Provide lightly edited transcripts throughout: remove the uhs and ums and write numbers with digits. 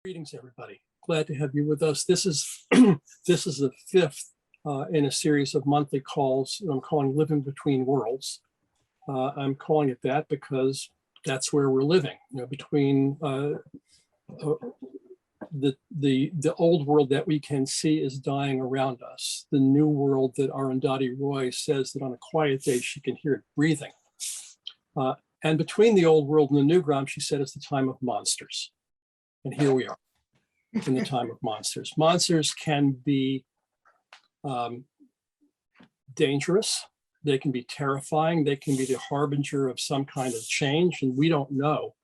Greetings, everybody. Glad to have you with us. This is this is the fifth in a series of monthly calls I'm calling Living Between Worlds. I'm calling it that because that's where we're living, between the old world that we can see is dying around us, the new world that Arundhati Roy says that on a quiet day she can hear it breathing. And between the old world and the new ground, she said, it's the time of monsters. And here we are in the time of monsters. Monsters can be dangerous. They can be terrifying. They can be the harbinger of some kind of change. And we don't know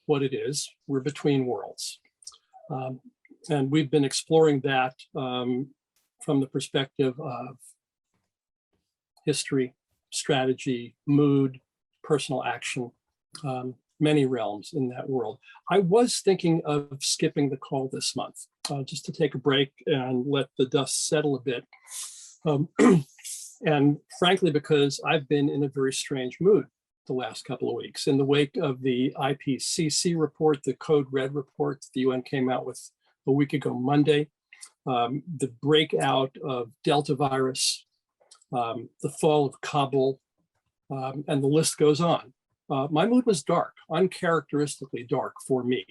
what it is. We're between worlds. And we've been exploring that from the perspective of history, strategy, mood, personal action, many realms in that world. I was thinking of skipping the call this month, just to take a break and let the dust settle a bit. And frankly, because I've been in a very strange mood the last couple of weeks. In the wake of the IPCC report, the Code Red report the UN came out with a week ago Monday, the breakout of Delta virus, the fall of Kabul, and the list goes on. My mood was dark, uncharacteristically dark for me.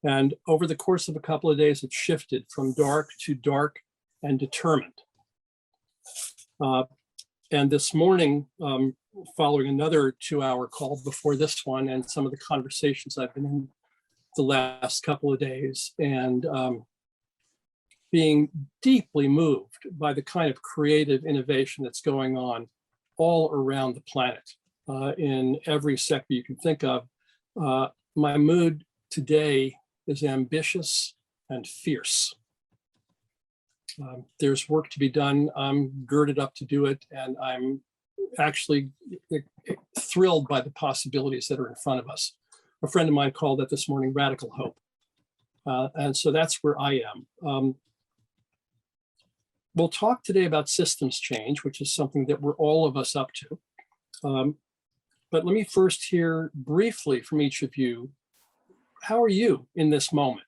And over the course of a couple of days, it shifted from dark to dark and determined. And this morning, following another 2-hour call before this one and some of the conversations I've been in the last couple of days, and being deeply moved by the kind of creative innovation that's going on all around the planet. In every sector you can think of. My mood today is ambitious and fierce. There's work to be done. I'm girded up to do it, and I'm actually thrilled by the possibilities that are in front of us. A friend of mine called that this morning radical hope. And so that's where I am. We'll talk today about systems change, which is something that we're all of us up to. But let me first hear briefly from each of you, how are you in this moment,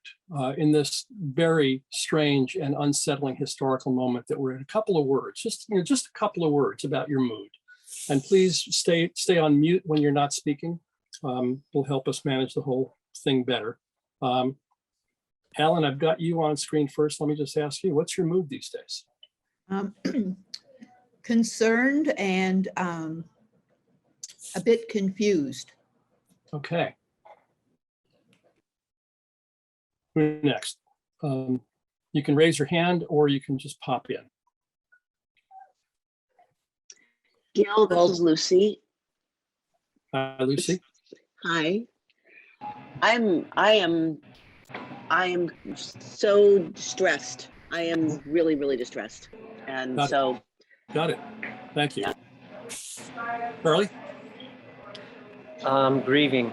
in this very strange and unsettling historical moment that we're in? A couple of words, just a couple of words about your mood. And please stay on mute when you're not speaking. Will help us manage the whole thing better. Alan, I've got you on screen first. Let me just ask you, what's your mood these days? Concerned and a bit confused. Okay. Who next? You can raise your hand or you can just pop in. Gil, this is Lucy. Hi, Lucy. Hi. I am so distressed. I am really, really distressed. And Got it. Thank you. Yeah. Charlie? Grieving.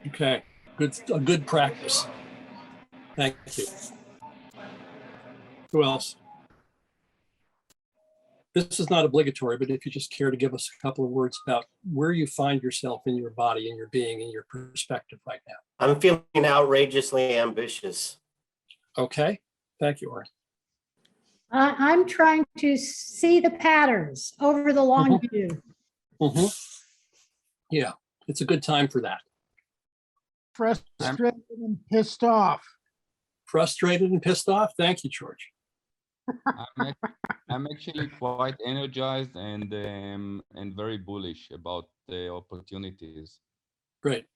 Okay, a good practice. Thank you. Who else? This is not obligatory, but if you just care to give us a couple of words about where you find yourself in your body, in your being, in your perspective right now. I'm feeling outrageously ambitious. Okay, thank you, Art. I'm trying to see the patterns over the long view. Yeah, it's a good time for that. Frustrated and pissed off. Frustrated and pissed off? Thank you, George. I'm actually quite energized and very bullish about the opportunities. Great.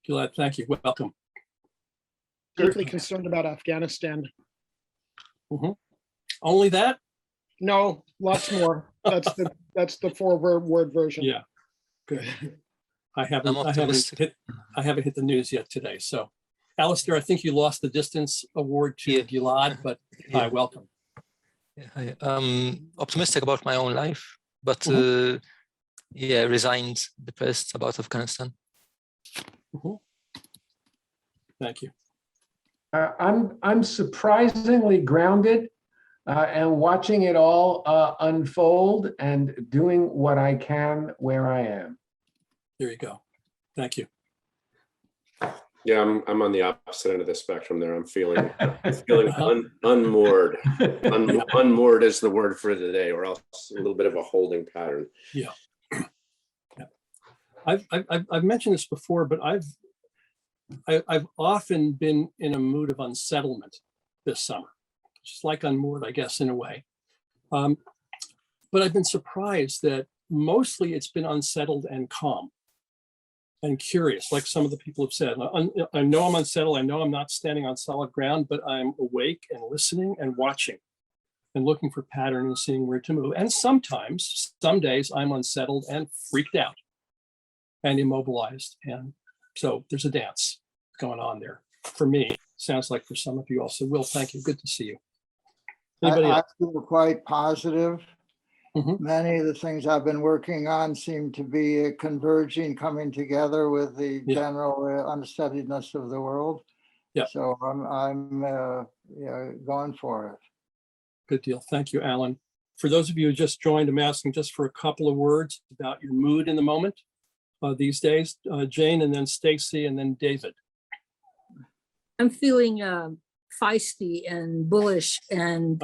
Gilad, thank you. Welcome. Deeply concerned about Afghanistan. Only that? No, lots more. That's the 4-word version. Yeah. Good. I haven't hit the news yet today. So, Alistair, I think you lost the distance award to Gilad, but hi, welcome. Yeah, I'm optimistic about my own life, but yeah, resigned, depressed about Afghanistan. Thank you. I'm surprisingly grounded and watching it all unfold and doing what I can where I am. There you go. Thank you. Yeah, I'm on the opposite end of the spectrum there. I'm feeling unmoored. Unmoored is the word for the day, or else a little bit of a holding pattern. Yeah. I've mentioned this before, but I've often been in a mood of unsettlement this summer, just like unmoored, I guess, in a way. But I've been surprised that mostly it's been unsettled and calm and curious, like some of the people have said. I know I'm unsettled. I know I'm not standing on solid ground, but I'm awake and listening and watching and looking for pattern and seeing where to move. And sometimes, some days, I'm unsettled and freaked out and immobilized. And so there's a dance going on there. For me, sounds like for some of you also. Will, thank you. Good to see you. Anybody I else? feel quite positive. Mhm. Many of the things I've been working on seem to be converging, coming together with the Yeah. general unsteadiness of the world. Yeah. So I'm going for it. Good deal. Thank you, Alan. For those of you who just joined, I'm asking just for a couple of words about your mood in the moment these days. Jane, and then Stacy, and then David. I'm feeling feisty and bullish and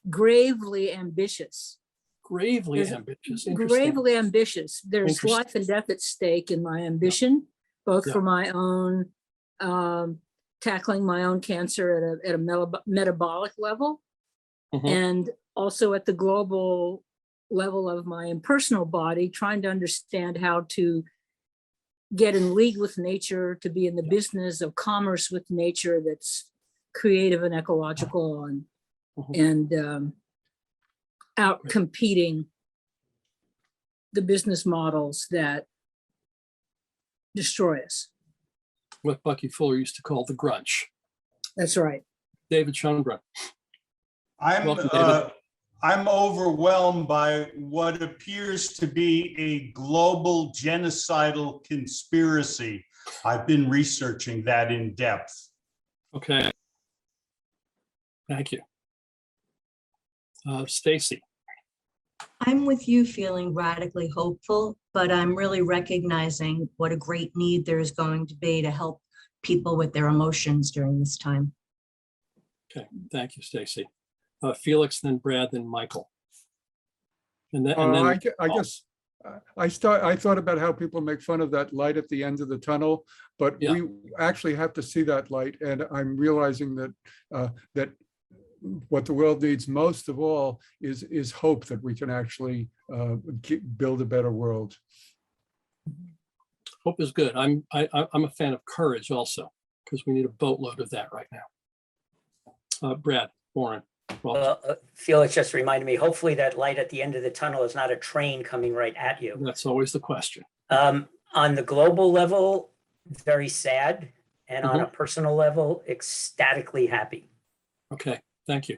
gravely ambitious. Gravely There's- ambitious. Interesting. Gravely ambitious. There's Interesting. life and death at stake in my ambition, both Yeah. for my own tackling my own cancer at a metabolic level, Mhm. and also at the global level of my impersonal body, trying to understand how to get in league with nature, to be in the business of commerce with nature that's creative and ecological, and out competing the business models that destroy us. What Bucky Fuller used to call the grunge. That's right. David Schoenbrunn. Welcome, David. I'm overwhelmed by what appears to be a global genocidal conspiracy. I've been researching that in depth. Okay. Thank you. Stacy. I'm with you, feeling radically hopeful, but I'm really recognizing what a great need there is going to be to help people with their emotions during this time. Okay, thank you, Stacy. Felix, then Brad, then Michael. And then, I guess I thought about how people make fun of that light at the end of the tunnel, but Yeah. we actually have to see that light, and I'm realizing that that what the world needs most of all is hope that we can actually build a better world. Hope is good. I'm a fan of courage also, because we need a boatload of that right now. Brad, Warren. Well, Felix just reminded me, hopefully that light at the end of the tunnel is not a train coming right at you. That's always the question. On the global level, very sad. And on a personal level, ecstatically happy. Okay, thank you.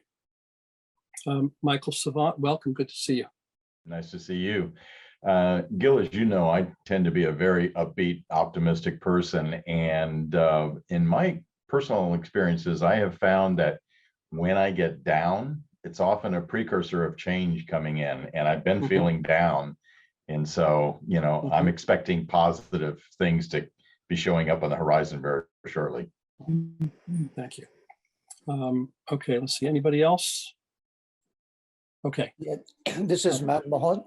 Michael Savant, welcome. Good to see you. Nice to see you. Gil, as you know, I tend to be a very upbeat, optimistic person. And in my personal experiences, I have found that when I get down, it's often a precursor of change coming in. And I've been feeling down. And so, you know, I'm expecting positive things to be showing up on the horizon very shortly. Thank you. Okay, let's see. Anybody else? Okay. Yeah, this is Matt Mohan.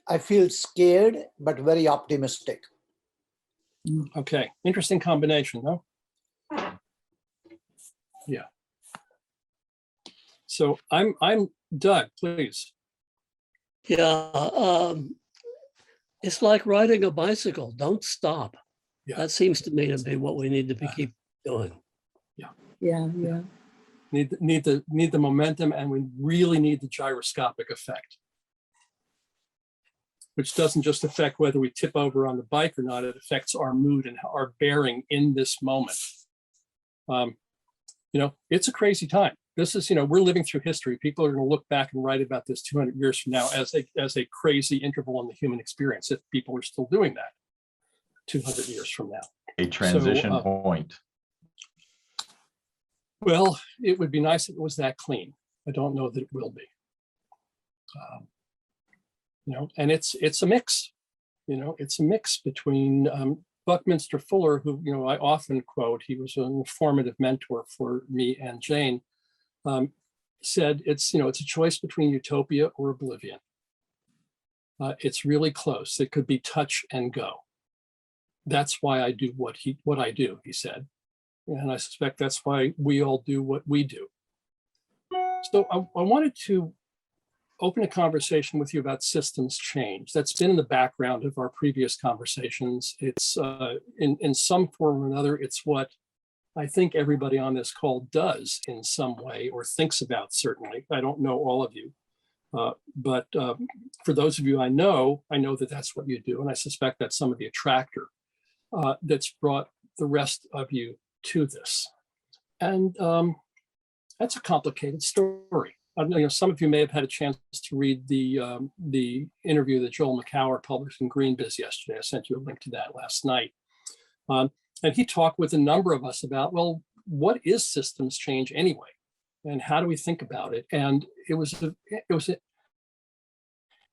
I feel scared, but very optimistic. Okay, interesting combination, though. Yeah. So I'm Doug, please. Yeah, it's like riding a bicycle. Don't stop. Yeah. That seems to me to be what we need to keep doing. Yeah. Need the momentum, and we really need the gyroscopic effect, which doesn't just affect whether we tip over on the bike or not. It affects our mood and our bearing in this moment. You know, it's a crazy time. This is, you know, we're living through history. People are going to look back and write about this 200 years from now as a crazy interval in the human experience, if people are still doing that 200 years from now. A transition point. Well, it would be nice if it was that clean. I don't know that it will be. You know, and it's a mix. You know, it's a mix between Buckminster Fuller, who I often quote, he was an informative mentor for me and Jane, said it's it's a choice between utopia or oblivion. It's really close. It could be touch and go. That's why I do what I do, he said. And I suspect that's why we all do what we do. So I wanted to open a conversation with you about systems change. That's been in the background of our previous conversations. It's in some form or another, it's what I think everybody on this call does in some way or thinks about, certainly. I don't know all of you, but for those of you I know that that's what you do. And I suspect that's some of the attractor that's brought the rest of you to this. And that's a complicated story. I don't know, some of you may have had a chance to read the interview that Joel McCower published in GreenBiz yesterday. I sent you a link to that last night. And he talked with a number of us about, well, what is systems change anyway? And how do we think about it? And it was an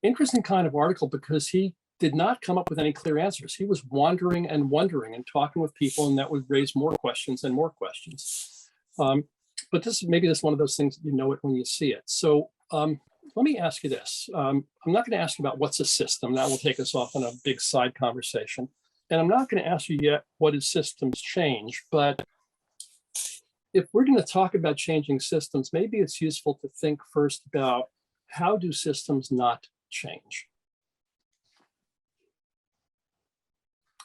interesting kind of article because he did not come up with any clear answers. He was wandering and wondering and talking with people, and that would raise more questions and more questions. But maybe this is one of those things that you know it when you see it. So let me ask you this. I'm not going to ask you about what's a system. That will take us off on a big side conversation. And I'm not going to ask you yet what is systems change. But if we're going to talk about changing systems, maybe it's useful to think first about how do systems not change?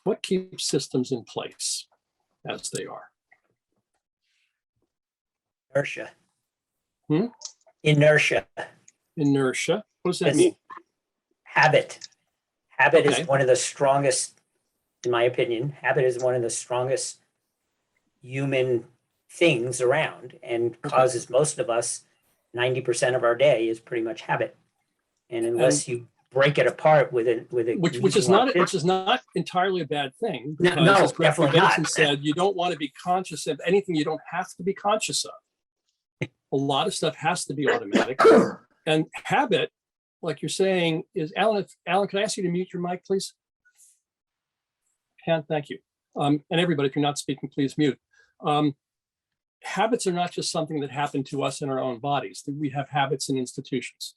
What keeps systems in place as they are? Inertia. Hmm? Inertia. Inertia. What does that mean? Habit. Habit Okay. is one of the strongest, in my opinion, habit is one of the strongest human things around and causes most of us, 90% of our day is pretty much habit. And unless you break it apart with a which is not entirely a bad thing. No, Because as Greg definitely Benson not. said, you don't want to be conscious of anything you don't have to be conscious of. A lot of stuff has to be automatic. And habit, like you're saying, is Alan, can I ask you to mute your mic, please? Can, thank you. And everybody, if you're not speaking, please mute. Habits are not just something that happen to us in our own bodies. We have habits in institutions.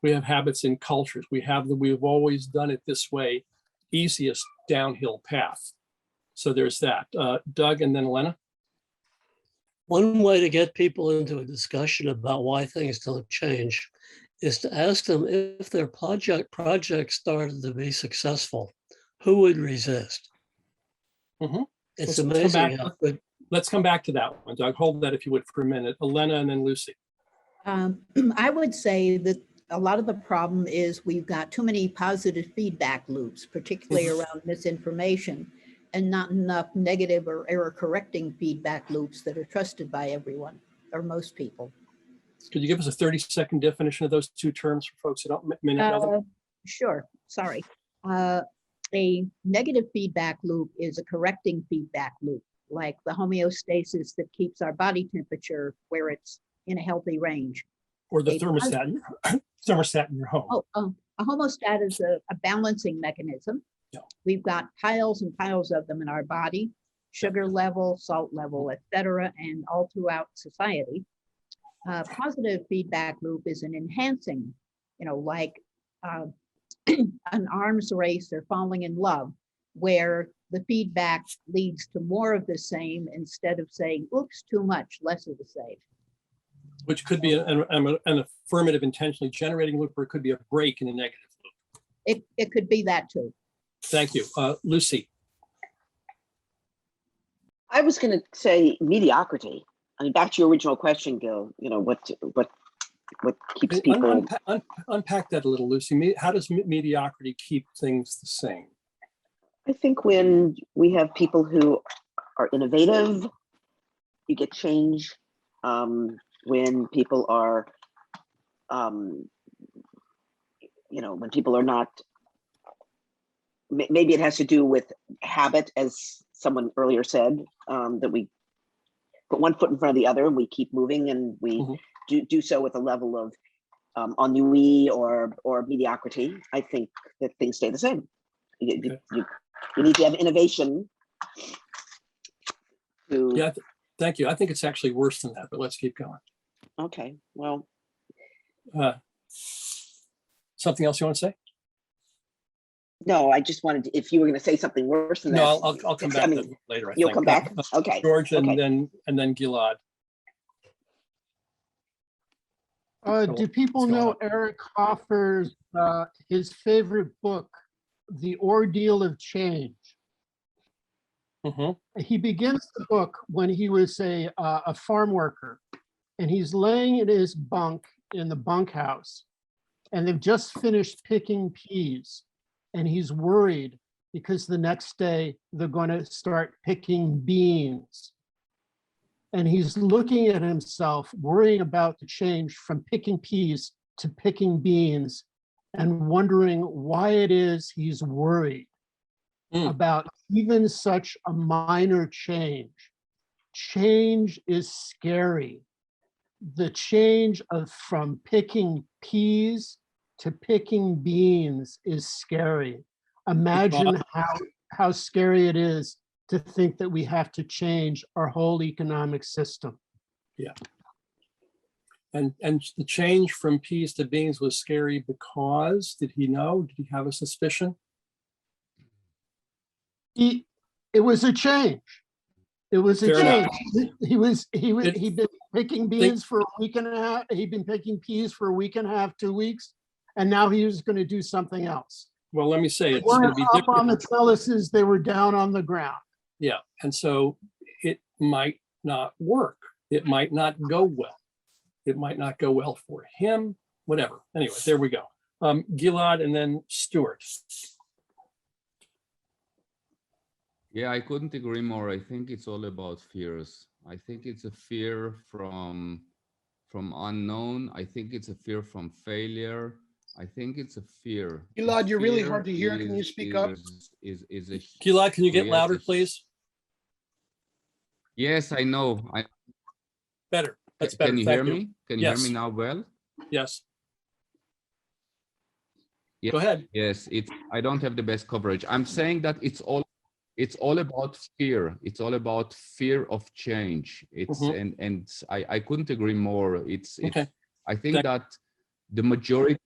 We have habits in cultures. We've always done it this way, easiest downhill path. So there's that. Doug and then Elena. One way to get people into a discussion about why things don't change is to ask them if their project started to be successful, who would resist? Mm-hmm. It's amazing how good. Let's come back to that one, Doug. Hold that if you would for a minute. Elena and then Lucy. I would say that a lot of the problem is we've got too many positive feedback loops, particularly around misinformation, and not enough negative or error correcting feedback loops that are trusted by everyone or most people. Could you give us a 30-second definition of those two terms for folks that may not know them? Sure, sorry. A negative feedback loop is a correcting feedback loop, like the homeostasis that keeps our body temperature where it's in a healthy range. Or the thermostat in your home. A homostat is a balancing mechanism. Yeah. We've got piles and piles of them in our body, sugar level, salt level, etc., and all throughout society. Positive feedback loop is an enhancing, like an arms race or falling in love, where the feedback leads to more of the same instead of saying, oops, too much, less of the same. Which could be an affirmative intentionally generating loop, or it could be a break in a negative loop. It could be that too. Thank you. Lucy. I was going to say mediocrity. I mean, back to your original question, Gil, what keeps people... Unpack that a little, Lucy. How does mediocrity keep things the same? I think when we have people who are innovative, you get change. When people are, when people are not, maybe it has to do with habit, as someone earlier said, that we put one foot in front of the other and we keep moving, and we do so with a level of ennui or mediocrity. I think that things stay the same. You need to have innovation. Yeah, thank you. I think it's actually worse than that, but let's keep going. Okay, well. Something else you want to say? No, I just wanted to, if you were going to say something worse than that. No, I'll come back later. I You'll think. come back? Okay. George and okay. then Gilad. Do people know Eric Hoffer's, his favorite book, The Ordeal of Change? He begins the book when he was a farm worker, and he's laying in his bunk in the bunkhouse, and they've just finished picking peas, and he's worried because the next day they're going to start picking beans. And he's looking at himself, worrying about the change from picking peas to picking beans, and wondering why it is he's worried about even such a minor change. Change is scary. The change from picking peas to picking beans is scary. Imagine how scary it is to think that we have to change our whole economic system. Yeah. And the change from peas to beans was scary because, did he know? Did he have a suspicion? It was a change. It was a Fair change. enough. He'd been picking beans for a week and a half. He'd been picking peas for a week and a half, 2 weeks, and now he was going to do something else. Well, let me say it's They going to weren't be up different. on the trellises, they were down on the ground. Yeah, and so it might not work. It might not go well. It might not go well for him, whatever. Anyway, there we go. Gilad and then Stuart. Yeah, I couldn't agree more. I think it's all about fears. I think it's a fear from unknown. I think it's a fear from failure. I think it's a fear. Gilad, you're really hard to hear. Can you speak up? Gilad, can you get louder, please? Yes, I know. Better. That's better. Can you hear me? Can you hear me now well? Yes. Yes. Go ahead. Yes, I don't have the best coverage. I'm saying that it's all about fear. It's all about fear of change. And I couldn't agree more. Okay. I think that the majority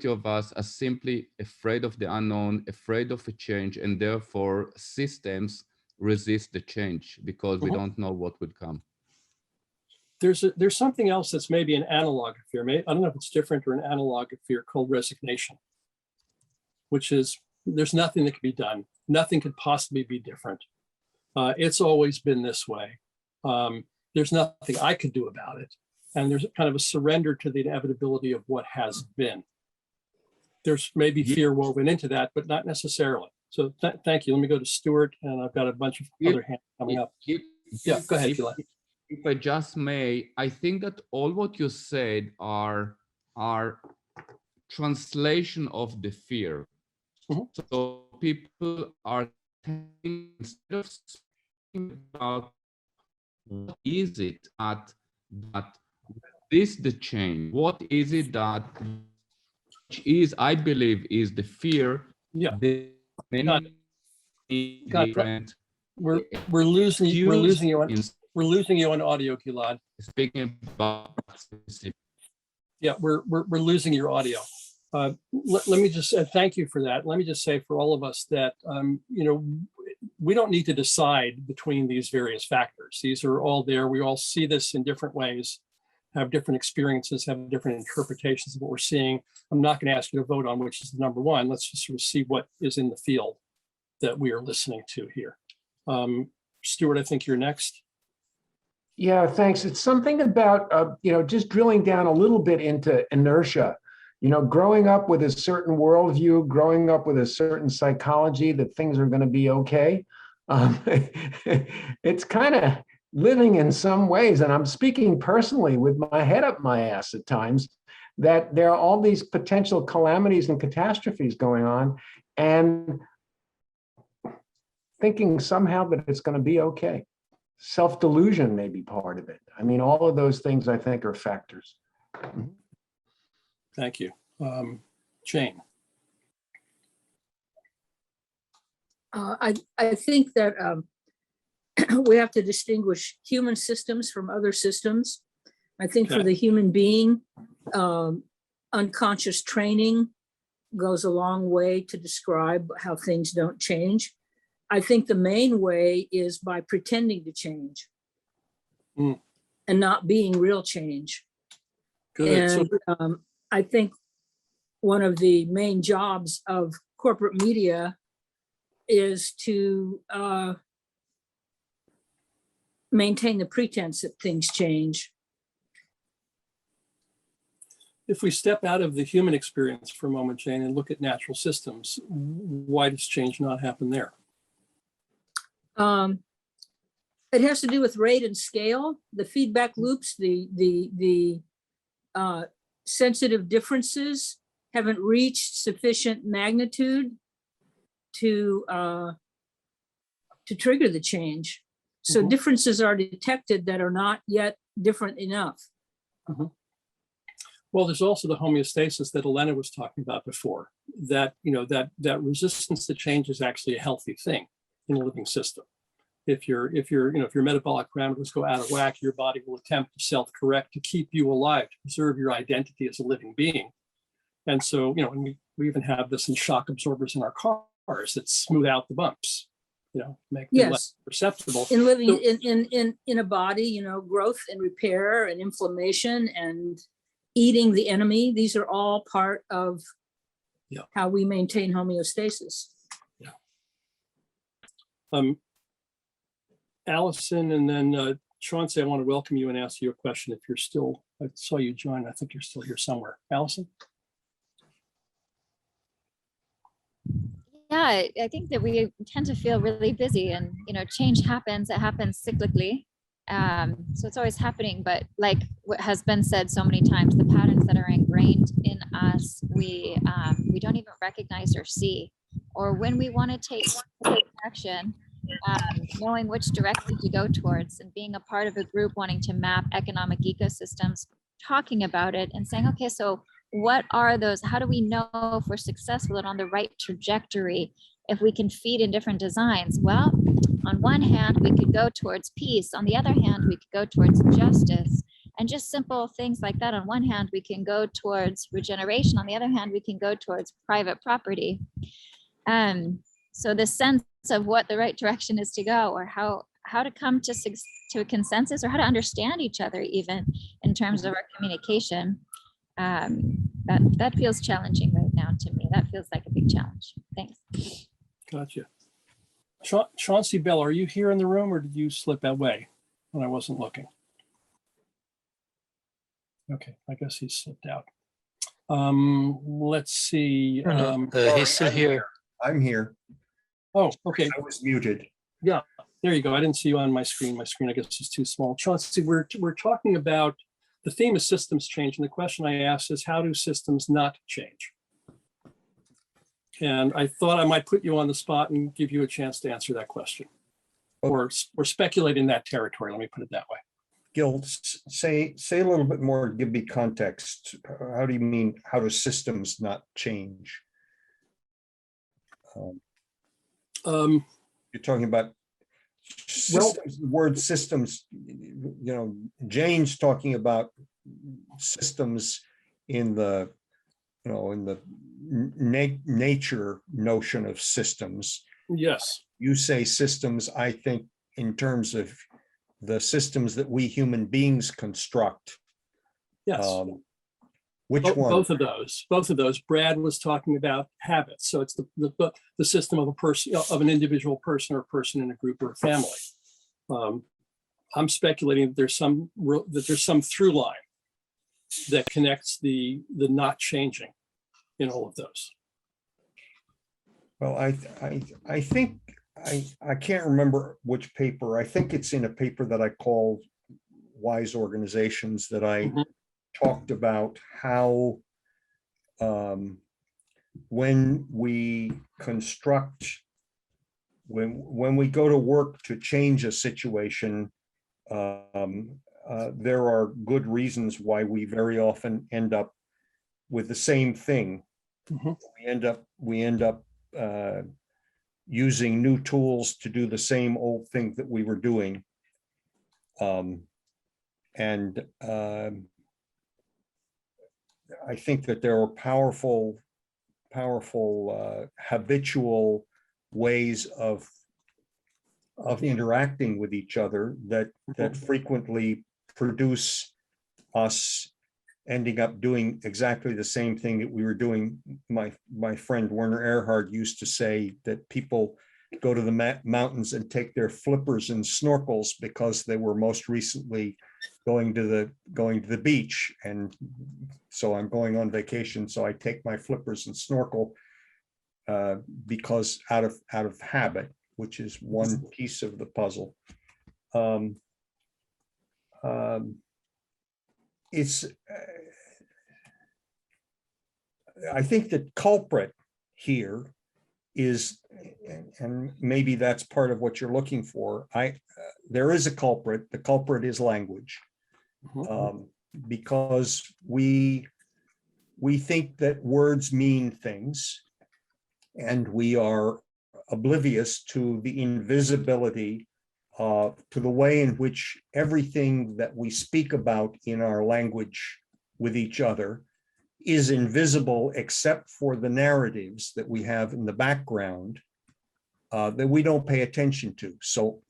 of us are simply afraid of the unknown, afraid of a change, and therefore systems resist the change because we don't know what would come. There's something else that's maybe an analog of fear. I don't know if it's different or an analog of fear called resignation, which is there's nothing that can be done. Nothing could possibly be different. It's always been this way. There's nothing I could do about it. And there's kind of a surrender to the inevitability of what has been. There's maybe fear woven into that, but not necessarily. So thank you. Let me go to Stuart, and I've got a bunch of other hands coming up. Yeah, go ahead, Gilad. If I just may, I think that all what you said are translation of the fear. So people are thinking, instead of thinking about what is it that this the change? What is it that which is, I believe, is the fear? Yeah. Different. We're losing you on audio, Gilad. Speaking about yeah, we're losing your audio. Let me just thank you for that. Let me just say for all of us that we don't need to decide between these various factors. These are all there. We all see this in different ways, have different experiences, have different interpretations of what we're seeing. I'm not going to ask you to vote on which is the number one. Let's just sort of see what is in the field that we are listening to here. Stuart, I think you're next. Yeah, thanks. It's something about, just drilling down a little bit into inertia. Growing up with a certain worldview, growing up with a certain psychology that things are going to be okay. It's kind of living in some ways, and I'm speaking personally with my head up my ass at times, that there are all these potential calamities and catastrophes going on, and thinking somehow that it's going to be okay. Self-delusion may be part of it. I mean, all of those things I think are factors. Thank you. Jane. I think that we have to distinguish human systems from other systems. I think for the human being, unconscious training goes a long way to describe how things don't change. I think the main way is by pretending to change and not being real change. Good. And I think one of the main jobs of corporate media is to maintain the pretense that things change. If we step out of the human experience for a moment, Jane, and look at natural systems, why does change not happen there? It has to do with rate and scale, the feedback loops, the sensitive differences haven't reached sufficient magnitude to trigger the change. So differences are detected that are not yet different enough. Well, there's also the homeostasis that Elena was talking about before, that, you know, that resistance to change is actually a healthy thing in a living system. If your metabolic parameters go out of whack, your body will attempt to self-correct to keep you alive, to preserve your identity as a living being. And so, you know, and we even have this in shock absorbers in our cars that smooth out the bumps, you know, make them less perceptible. In living in a body, you know, growth and repair and inflammation and eating the enemy, these are all part of how we maintain homeostasis. Allison, and then Chauncey, I want to welcome you and ask you a question if you're still, I saw you join, I think you're still here somewhere. Allison? Yeah, I think that we tend to feel really busy, and you know, change happens. It happens cyclically, so it's always happening. But like what has been said so many times, the patterns that are ingrained in us, we don't even recognize or see. Or when we want to take action, knowing which direction to go towards, and being a part of a group wanting to map economic ecosystems, talking about it, and saying, okay, so what are those, how do we know if we're successful and on the right trajectory if we can feed in different designs? Well, on one hand, we could go towards peace. On the other hand, we could go towards justice. And just simple things like that. On one hand, we can go towards regeneration. On the other hand, we can go towards private property. So the sense of what the right direction is to go, or how to come to a consensus, or how to understand each other even in terms of our communication, that feels challenging right now to me. That feels like a big challenge. Thanks. Gotcha. Chauncey Bell, are you here in the room, or did you slip away when I wasn't looking? Okay, I guess he slipped out. Let's see. He's still here. I'm here. Oh, okay. I was muted. Yeah, there you go. I didn't see you on my screen. My screen, I guess, is too small. Chauncey, we're talking about the theme of systems change, and the question I asked is, how do systems not change? And I thought I might put you on the spot and give you a chance to answer that question, or speculate in that territory. Let me put it that way. Gil, say a little bit more. Give me context. How do you mean? How do systems not change? You're talking about systems, the word systems. You know, Jane's talking about systems in the, you know, in the nature notion of systems. Yes. You say systems, I think, in terms of the systems that we human beings construct. Yes. Which one? Both of those. Brad was talking about habits. So it's the system of a person, of an individual person, or a person in a group or a family. I'm speculating that there's some through line that connects the not changing in all of those. Well, I think I can't remember which paper. I think it's in a paper that I called Wise Organizations that I talked about how when we construct, when we go to work to change a situation, there are good reasons why we very often end up with the same thing. We end up using new tools to do the same old thing that we were doing. I think that there are powerful habitual ways of interacting with each other that frequently produce us ending up doing exactly the same thing that we were doing. My friend Werner Erhard used to say that people go to the mountains and take their flippers and snorkels because they were most recently going to the beach, and so I'm going on vacation, so I take my flippers and snorkel because out of habit, which is one piece of the puzzle. I think the culprit here is, and maybe that's part of what you're looking for. There is a culprit. The culprit is language, because we think that words mean things, and we are oblivious to the invisibility, to the way in which everything that we speak about in our language with each other is invisible, except for the narratives that we have in the background that we don't pay attention to. So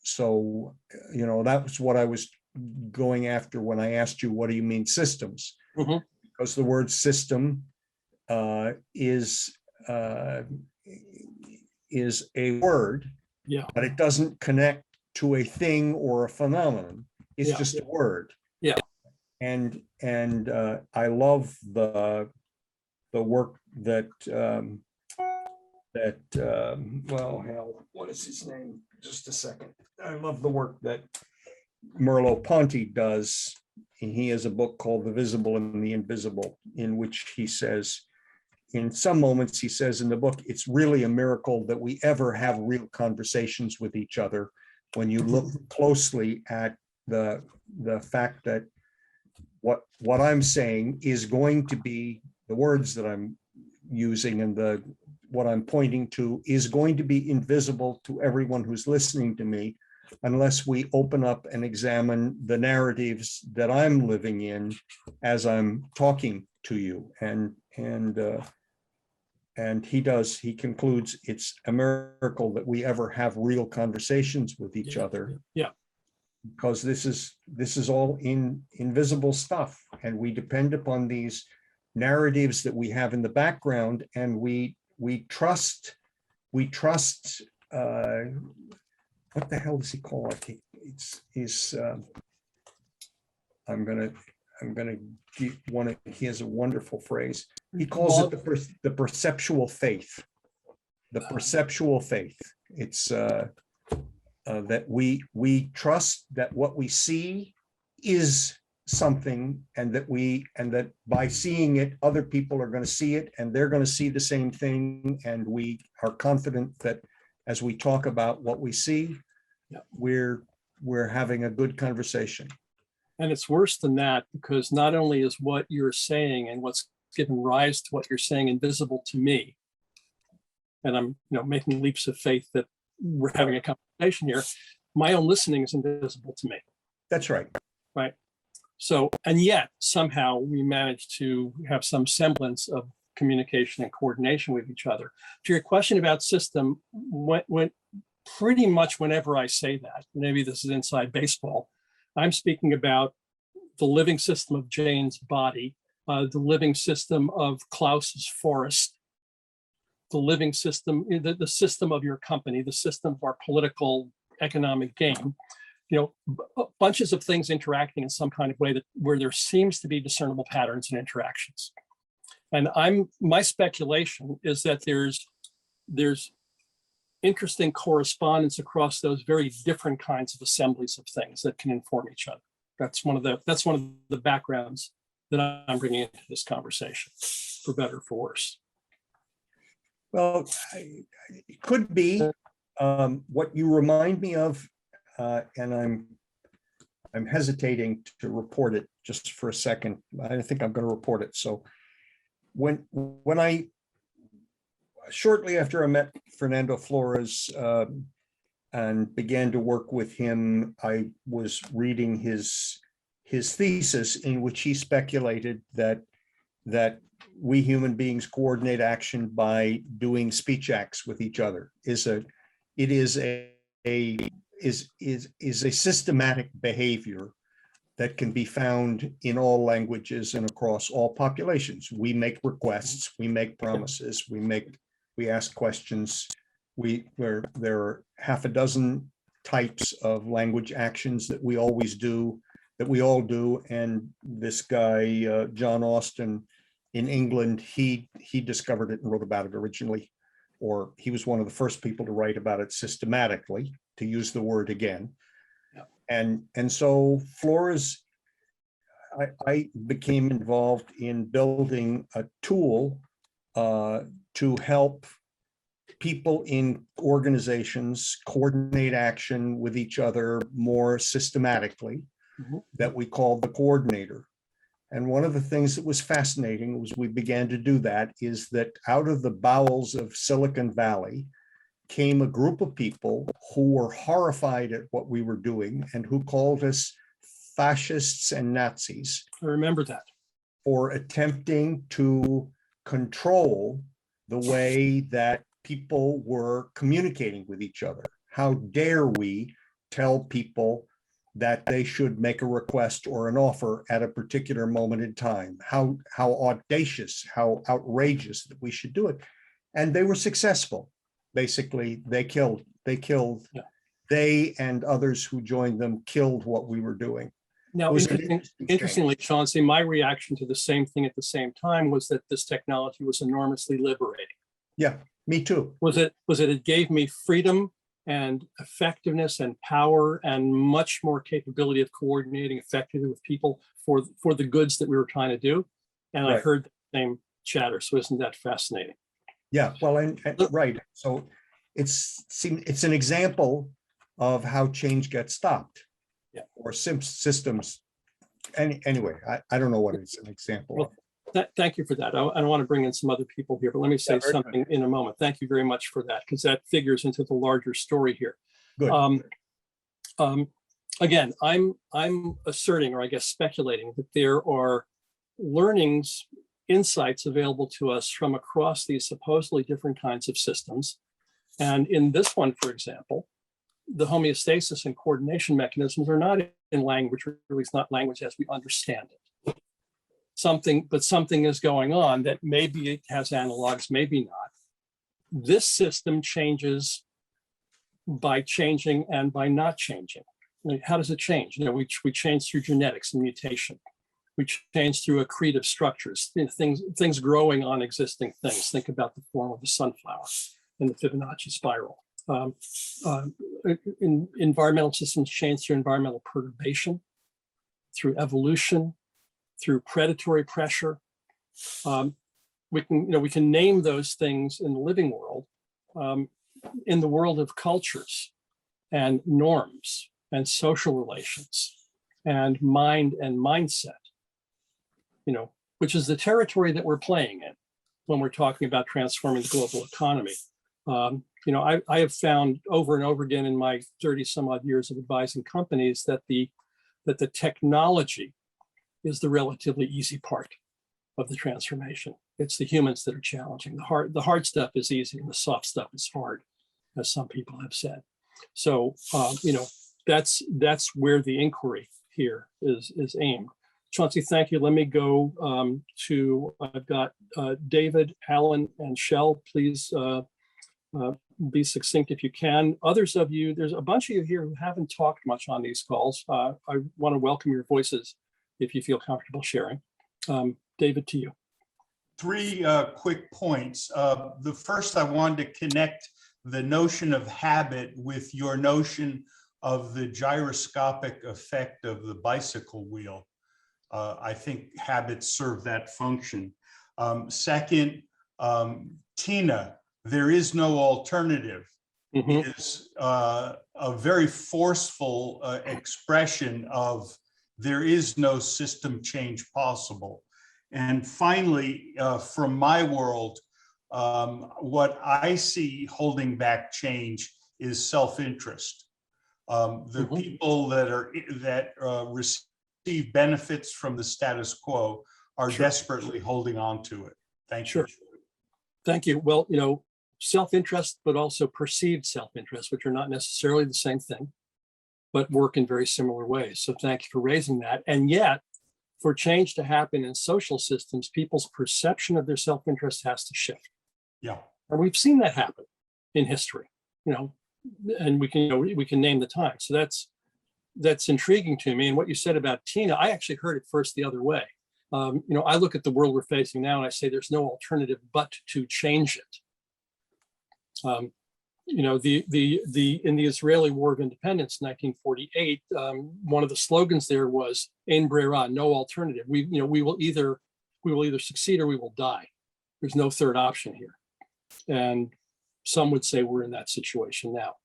that was what I was going after when I asked you, what do you mean systems? Because the word system is a word, but it doesn't connect to a thing or a phenomenon. It's just a word. And I love the work that well, hell, what is his name? Just a second. I love the work that Merleau-Ponty does. He has a book called The Visible and the Invisible, in which he says, in some moments, he says in the book, it's really a miracle that we ever have real conversations with each other. When you look closely at the fact that what I'm saying is going to be, the words that I'm using and what I'm pointing to is going to be invisible to everyone who's listening to me, unless we open up and examine the narratives that I'm living in as I'm talking to you. And he concludes, it's a miracle that we ever have real conversations with each other. Because this is all invisible stuff, and we depend upon these narratives that we have in the background, and we trust what the hell does he call it? He has a wonderful phrase. He calls it the perceptual faith. The perceptual faith. It's that we trust that what we see is something, and that by seeing it, other people are going to see it, and they're going to see the same thing, and we are confident that as we talk about what we see, we're having a good conversation. And it's worse than that, because not only is what you're saying and what's given rise to what you're saying invisible to me, and I'm making leaps of faith that we're having a conversation here, my own listening is invisible to me. That's right. Right. So, and yet somehow we manage to have some semblance of communication and coordination with each other. To your question about system, when pretty much whenever I say that, maybe this is inside baseball, I'm speaking about the living system of Jane's body, the living system of Klaus's forest, the living system, the system of your company, the system of our political economic game, bunches of things interacting in some kind of way where there seems to be discernible patterns and interactions. And my speculation is that there's interesting correspondence across those very different kinds of assemblies of things that can inform each other. That's one of the backgrounds that I'm bringing into this conversation, for better or for worse. Well, it could be what you remind me of, and I'm hesitating to report it just for a second. I think I'm going to report it. So when shortly after I met Fernando Flores and began to work with him, I was reading his thesis in which he speculated that we human beings coordinate action by doing speech acts with each other. It is a systematic behavior that can be found in all languages and across all populations. We make requests, we make promises, we ask questions. There are half a dozen types of language actions that we always do, that we all do. And this guy, John Austin in England, he discovered it and wrote about it originally, or he was one of the first people to write about it systematically, to use the word again. And so Flores, I became involved in building a tool to help people in organizations coordinate action with each other more systematically, that we called the coordinator. And one of the things that was fascinating was we began to do that is that out of the bowels of Silicon Valley came a group of people who were horrified at what we were doing and who called us fascists and Nazis. I remember that. For attempting to control the way that people were communicating with each other. How dare we tell people that they should make a request or an offer at a particular moment in time? How audacious, how outrageous that we should do it. And they were successful. Basically, they and others who joined them killed what we were doing. Now, interestingly, Chauncey, my reaction to the same thing at the same time was that this technology was enormously liberating. Yeah, me too. It gave me freedom and effectiveness and power and much more capability of coordinating effectively with people for the goods that we were trying to do. And I heard the same chatter. So isn't that fascinating? Yeah, well, and right. So it's an example of how change gets stopped. Yeah. Or systems. Anyway, I don't know what it's an example of. Thank you for that. I want to bring in some other people here, but let me say something in a moment. Thank you very much for that, because that figures into the larger story here. Good. Again, I'm asserting, or I guess speculating, that there are learnings, insights available to us from across these supposedly different kinds of systems. And in this one, for example, the homeostasis and coordination mechanisms are not in language, or at least not language as we understand it. Something is going on that maybe it has analogs, maybe not. This system changes by changing and by not changing. How does it change? We change through genetics and mutation. We change through accretive structures, things growing on existing things. Think about the form of the sunflower in the Fibonacci spiral. Environmental systems change through environmental perturbation, through evolution, through predatory pressure. We can name those things in the living world. In the world of cultures and norms and social relations and mind and mindset, which is the territory that we're playing in when we're talking about transforming the global economy. I have found over and over again in my 30 some odd years of advising companies that the technology is the relatively easy part of the transformation. It's the humans that are challenging. The hard stuff is easy and the soft stuff is hard, as some people have said. So, that's where the inquiry here is aimed. Chauncey, thank you. Let me go to, I've got David, Alan, and Shell. Please be succinct if you can. Others of you, there's a bunch of you here who haven't talked much on these calls. I want to welcome your voices if you feel comfortable sharing. David, to you. Three quick points. The first, I wanted to connect the notion of habit with your notion of the gyroscopic effect of the bicycle wheel. I think habits serve that function. Second, Tina, there is no alternative, is a very forceful expression of there is no system change possible. And finally, from my world, What I see holding back change is self-interest. The people that receive benefits from the status quo are desperately holding on to it. Thank you. Thank you. Well, you know, self-interest, but also perceived self-interest, which are not necessarily the same thing, but work in very similar ways. So thank you for raising that. And yet, for change to happen in social systems, people's perception of their self-interest has to shift. Yeah. And we've seen that happen in history, you know, and we can name the time. So that's intriguing to me. And what you said about Tina, I actually heard it first the other way. You know, I look at the world we're facing now and I say there's no alternative but to change it. You know, in the Israeli War of Independence, 1948, one of the slogans there was "Ein brera," no alternative. We will either succeed or we will die. There's no third option here. And some would say we're in that situation now.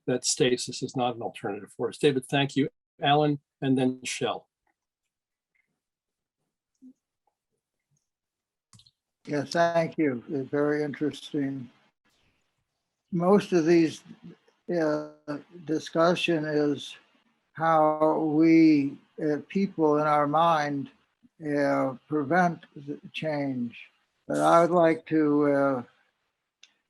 That stasis is not an alternative for us. David, thank you. Alan, and then Michelle. Yeah, thank you. It's very interesting. Most of these discussion is how we people in our mind prevent change. But I would like to,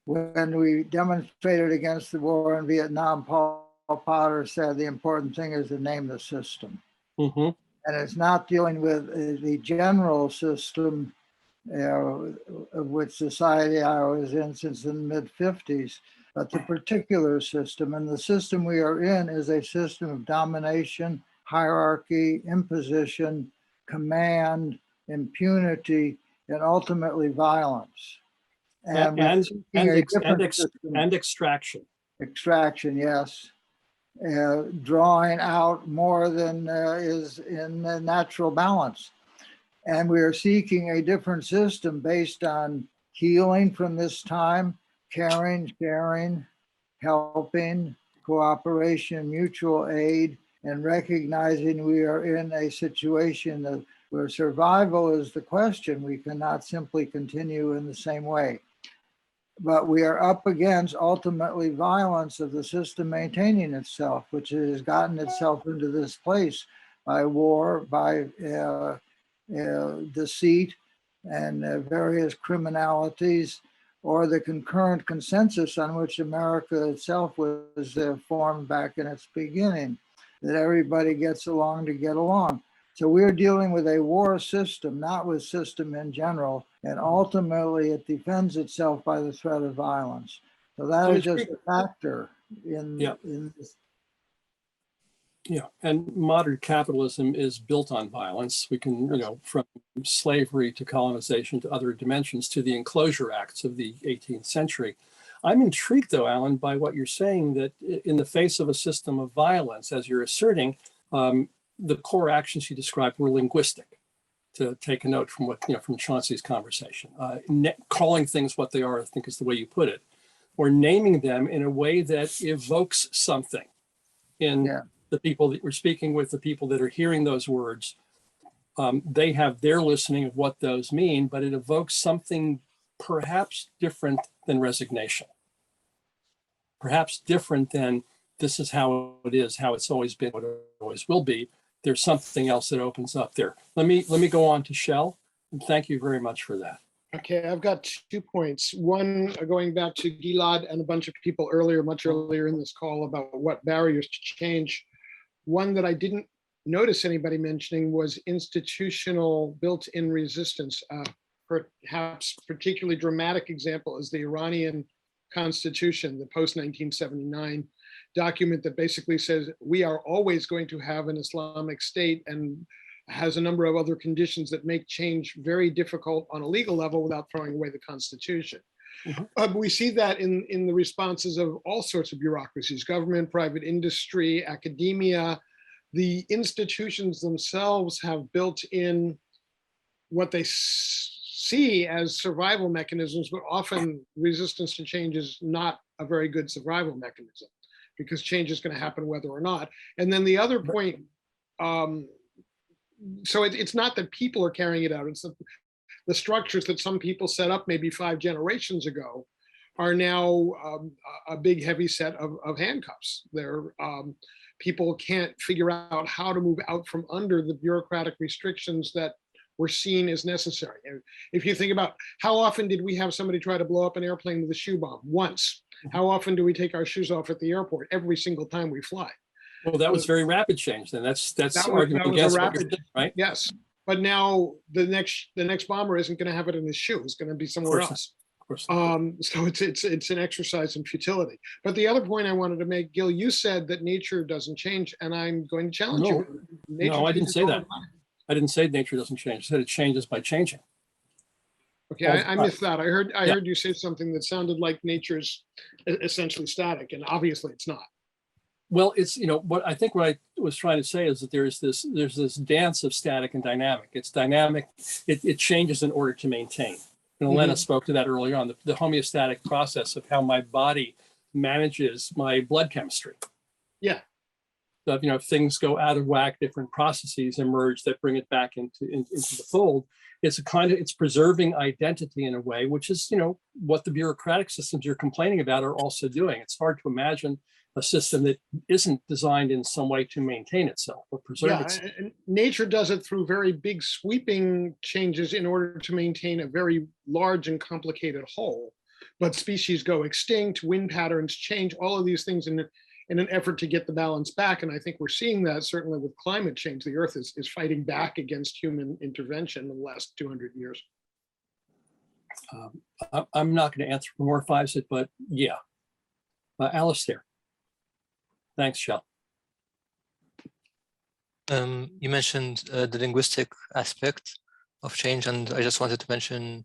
when we demonstrated against the war in Vietnam, Paul Potter said the important thing is to name the system. And it's not dealing with the general system of which society I was in since the mid-50s, but the particular system. And the system we are in is a system of domination, hierarchy, imposition, command, impunity, and ultimately violence. And extraction. Extraction, yes. Drawing out more than is in natural balance. And we are seeking a different system based on healing from this time, caring, sharing, helping, cooperation, mutual aid, and recognizing we are in a situation where survival is the question. We cannot simply continue in the same way. But we are up against ultimately violence of the system maintaining itself, which has gotten itself into this place by war, by deceit and various criminalities, or the concurrent consensus on which America itself was formed back in its beginning, that everybody gets along to get along. So we're dealing with a war system, not with system in general, and ultimately it defends itself by the threat of violence. So that is just a factor in this. Yeah, and modern capitalism is built on violence. We can, you know, from slavery to colonization to other dimensions to the enclosure acts of the 18th century. I'm intrigued, though, Alan, by what you're saying, that in the face of a system of violence, as you're asserting, the core actions you described were linguistic. To take a note from from Chauncey's conversation, calling things what they are, I think is the way you put it, or naming them in a way that evokes something in the people that we're speaking with, the people that are hearing those words. They have their listening of what those mean, but it evokes something perhaps different than resignation. Perhaps different than this is how it is, how it's always been, what it always will be. There's something else that opens up there. Let me go on to Shell, and thank you very much for that. Okay, I've got 2 points. One, going back to Gilad and a bunch of people earlier, much earlier in this call about what barriers to change. One that I didn't notice anybody mentioning was institutional built-in resistance. Perhaps particularly dramatic example is the Iranian constitution, the post-1979 document that basically says we are always going to have an Islamic state, and has a number of other conditions that make change very difficult on a legal level without throwing away the Constitution. We see that in the responses of all sorts of bureaucracies, government, private industry, academia. The institutions themselves have built in what they see as survival mechanisms, but often resistance to change is not a very good survival mechanism, because change is going to happen whether or not. And then the other point, so it's not that people are carrying it out, it's that the structures that some people set up maybe 5 generations ago are now a big heavy set of handcuffs. People can't figure out how to move out from under the bureaucratic restrictions that were seen as necessary. And if you think about how often did we have somebody try to blow up an airplane with a shoe bomb? Once. How often do we take our shoes off at the airport? Every single time we fly. Well, that was very rapid change. Then that's that argument was against a what you're rapid, saying, right? Yes, but now the next bomber isn't going to have it in his shoe. It's going to be somewhere else. Of course. So it's an exercise in futility. But the other point I wanted to make, Gil, you said that nature doesn't change, and I'm going to challenge you. Nature No, I didn't changes say all that. the time. I didn't say nature doesn't change. I said it changes by changing. Okay, I missed that. I heard you say something that sounded like nature's essentially static, and obviously it's not. Well, it's, what I was trying to say is that there's this dance of static and dynamic. It's dynamic. It changes in order to maintain. And Elena spoke to that earlier on, the homeostatic process of how my body manages my blood chemistry. Yeah. So, if things go out of whack, different processes emerge that bring it back into the fold. It's preserving identity in a way, which is, what the bureaucratic systems you're complaining about are also doing. It's hard to imagine a system that isn't designed in some way to maintain itself or preserve itself. And nature does it through very big sweeping changes in order to maintain a very large and complicated whole. But species go extinct, wind patterns change, all of these things in an effort to get the balance back. And I think we're seeing that certainly with climate change. The Earth is fighting back against human intervention in the last 200 years. I'm not going to anthropomorphize it, but yeah. Alistair. Thanks, Shel. You mentioned the linguistic aspect of change, and I just wanted to mention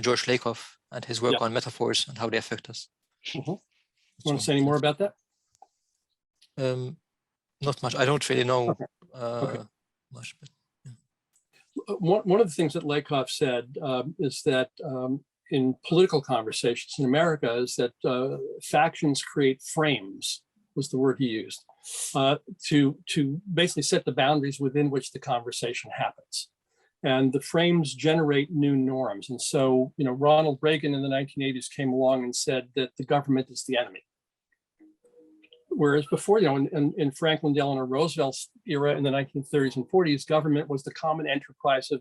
George Lakoff and his work on metaphors and how they affect us. You want to say any more about that? Not much. I don't really know much. But, One of the things that Lakoff said is that in political conversations in America is that factions create frames, was the word he used, to basically set the boundaries within which the conversation happens. And the frames generate new norms. And so, Ronald Reagan in the 1980s came along and said that the government is the enemy. Whereas before, in Franklin Delano Roosevelt's era in the 1930s and 40s, government was the common enterprise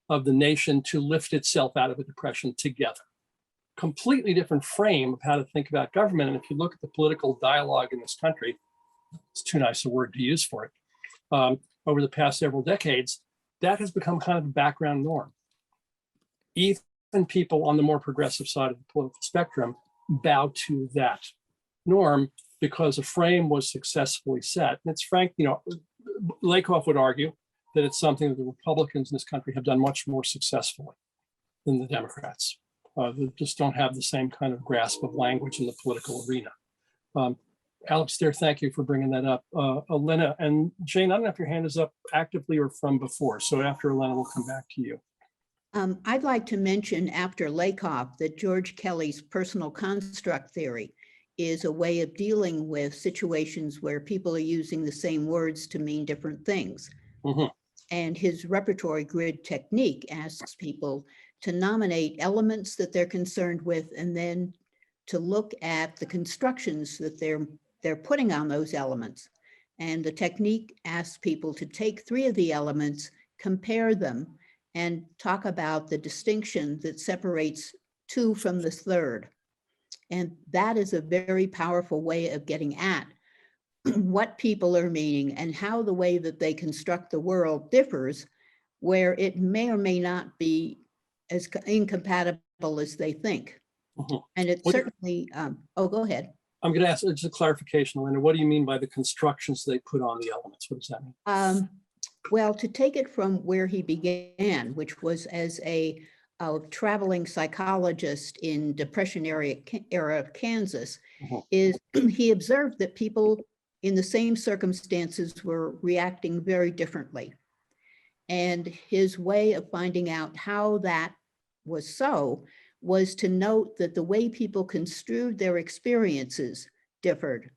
of the nation to lift itself out of a depression together. Completely different frame of how to think about government. And if you look at the political dialogue in this country, it's too nice a word to use for it, over the past several decades, that has become kind of a background norm. Even people on the more progressive side of the political spectrum bow to that norm because a frame was successfully set. And it's Lakoff would argue that it's something that the Republicans in this country have done much more successfully than the Democrats. They just don't have the same kind of grasp of language in the political arena. Alistair, thank you for bringing that up. Elena and Jane, I don't know if your hand is up actively or from before. So after Elena, we'll come back to you. I'd like to mention after Lakoff that George Kelly's personal construct theory is a way of dealing with situations where people are using the same words to mean different things. And his repertory grid technique asks people to nominate elements that they're concerned with and then to look at the constructions that they're putting on those elements. And the technique asks people to take 3 of the elements, compare them, and talk about the distinction that separates 2 from the 3rd. And that is a very powerful way of getting at what people are meaning and how the way that they construct the world differs, where it may or may not be as incompatible as they think. And it's certainly, go ahead. I'm going to ask just a clarification, Elena. What do you mean by the constructions they put on the elements? What does that mean? Well, to take it from where he began, which was as a traveling psychologist in Depression era of Kansas, is he observed that people in the same circumstances were reacting very differently. And his way of finding out how that was so was to note that the way people construed their experiences differed.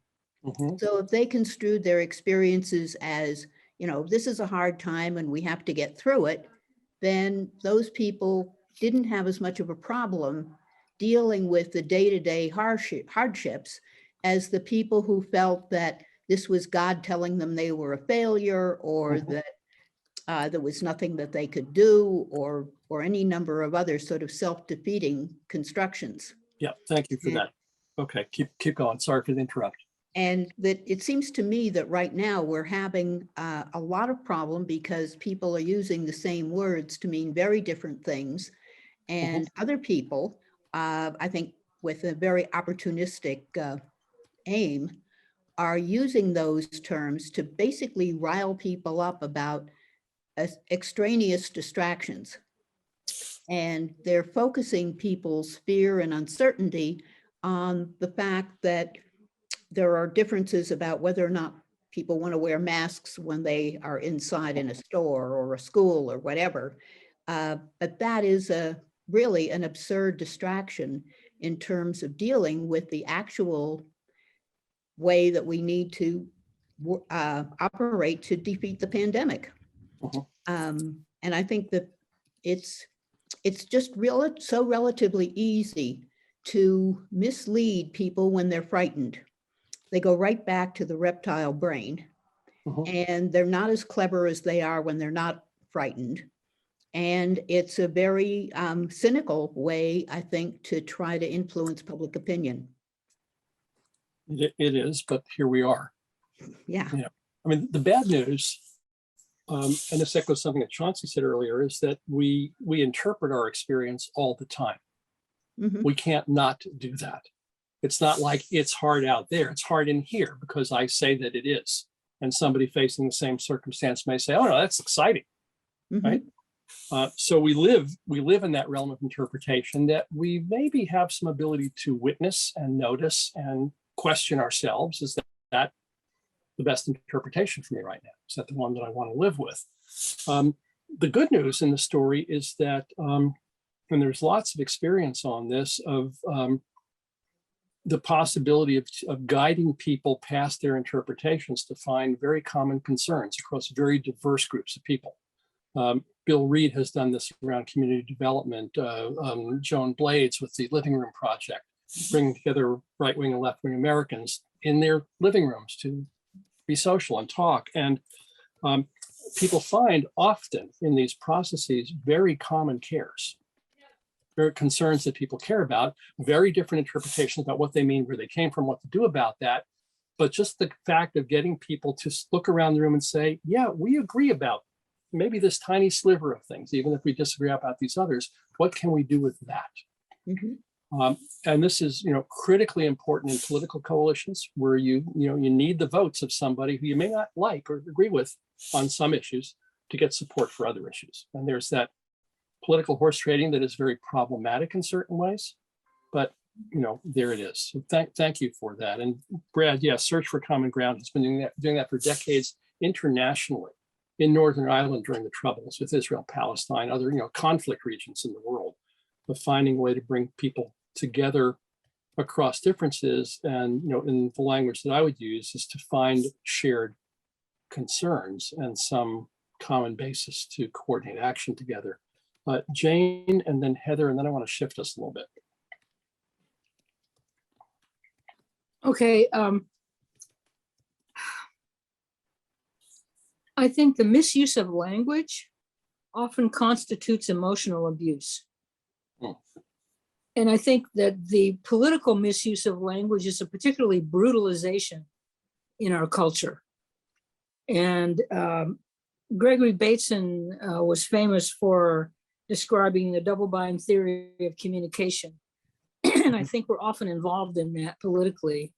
So if they construed their experiences as, this is a hard time and we have to get through it, then those people didn't have as much of a problem dealing with the day-to-day hardships as the people who felt that this was God telling them they were a failure, or that there was nothing that they could do, or any number of other sort of self-defeating constructions. Yeah, thank you for that. Okay, keep going. Sorry for the interrupt. And that it seems to me that right now we're having a lot of problem because people are using the same words to mean very different things. And other people, I think with a very opportunistic aim, are using those terms to basically rile people up about extraneous distractions. And they're focusing people's fear and uncertainty on the fact that there are differences about whether or not people want to wear masks when they are inside in a store or a school or whatever. But that is really an absurd distraction in terms of dealing with the actual way that we need to operate to defeat the pandemic. And I think that it's just so relatively easy to mislead people when they're frightened. They go right back to the reptile brain, and they're not as clever as they are when they're not frightened. And it's a very cynical way, I think, to try to influence public opinion. It is, but here we are. Yeah. I mean, the bad news, and this echoes something that Chauncey said earlier, is that we interpret our experience all the time. We can't not do that. It's not like it's hard out there. It's hard in here because I say that it is. And somebody facing the same circumstance may say, oh no, that's exciting, right? So we live in that realm of interpretation that we maybe have some ability to witness and notice and question ourselves. Is that the best interpretation for me right now? Is that the one that I want to live with? The good news in the story is that, and there's lots of experience on this, of the possibility of guiding people past their interpretations to find very common concerns across very diverse groups of people. Bill Reed has done this around community development. Joan Blades with the Living Room Project, bringing together right-wing and left-wing Americans in their living rooms to be social and talk. And people find often in these processes very common cares. There are concerns that people care about, very different interpretations about what they mean, where they came from, what to do about that. But just the fact of getting people to look around the room and say, yeah, we agree about maybe this tiny sliver of things, even if we disagree about these others, what can we do with that? And this is, critically important in political coalitions where you need the votes of somebody who you may not like or agree with on some issues to get support for other issues. And there's that political horse trading that is very problematic in certain ways, but there it is. So thank you for that. And Brad, yeah, Search for Common Ground has been doing that for decades internationally in Northern Ireland during the Troubles with Israel, Palestine, other conflict regions in the world, of finding a way to bring people together across differences. And in the language that I would use is to find shared concerns and some common basis to coordinate action together. Jane, and then Heather, and then I want to shift us a little bit. Okay. I think the misuse of language often constitutes emotional abuse. And I think that the political misuse of language is a particularly brutalization in our culture. And Gregory Bateson was famous for describing the double bind theory of communication. And I think we're often involved in that politically.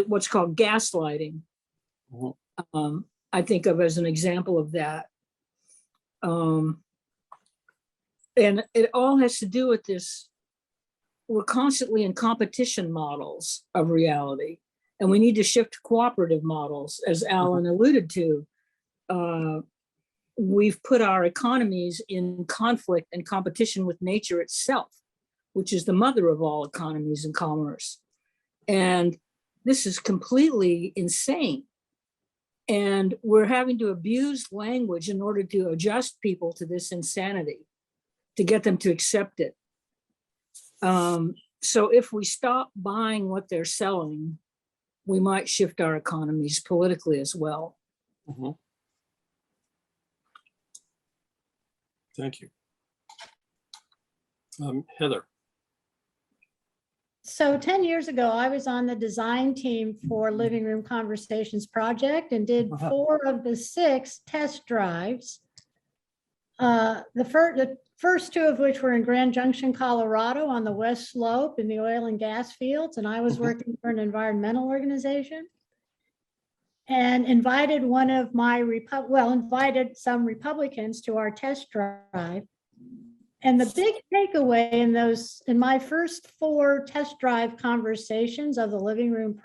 What's called gaslighting, I think of as an example of that. And it all has to do with this. We're constantly in competition models of reality, and we need to shift to cooperative models, as Alan alluded to. We've put our economies in conflict and competition with nature itself, which is the mother of all economies and commerce. And this is completely insane. And we're having to abuse language in order to adjust people to this insanity, to get them to accept it. So if we stop buying what they're selling, we might shift our economies politically as well. Mm-hmm. Thank you. Heather. So 10 years ago, I was on the design team for Living Room Conversations project and did 4 of the 6 test drives. The first 2 of which were in Grand Junction, Colorado on the West Slope in the oil and gas fields. And I was working for an environmental organization and invited invited some Republicans to our test drive. And the big takeaway in my first 4 test drive conversations of the Living Room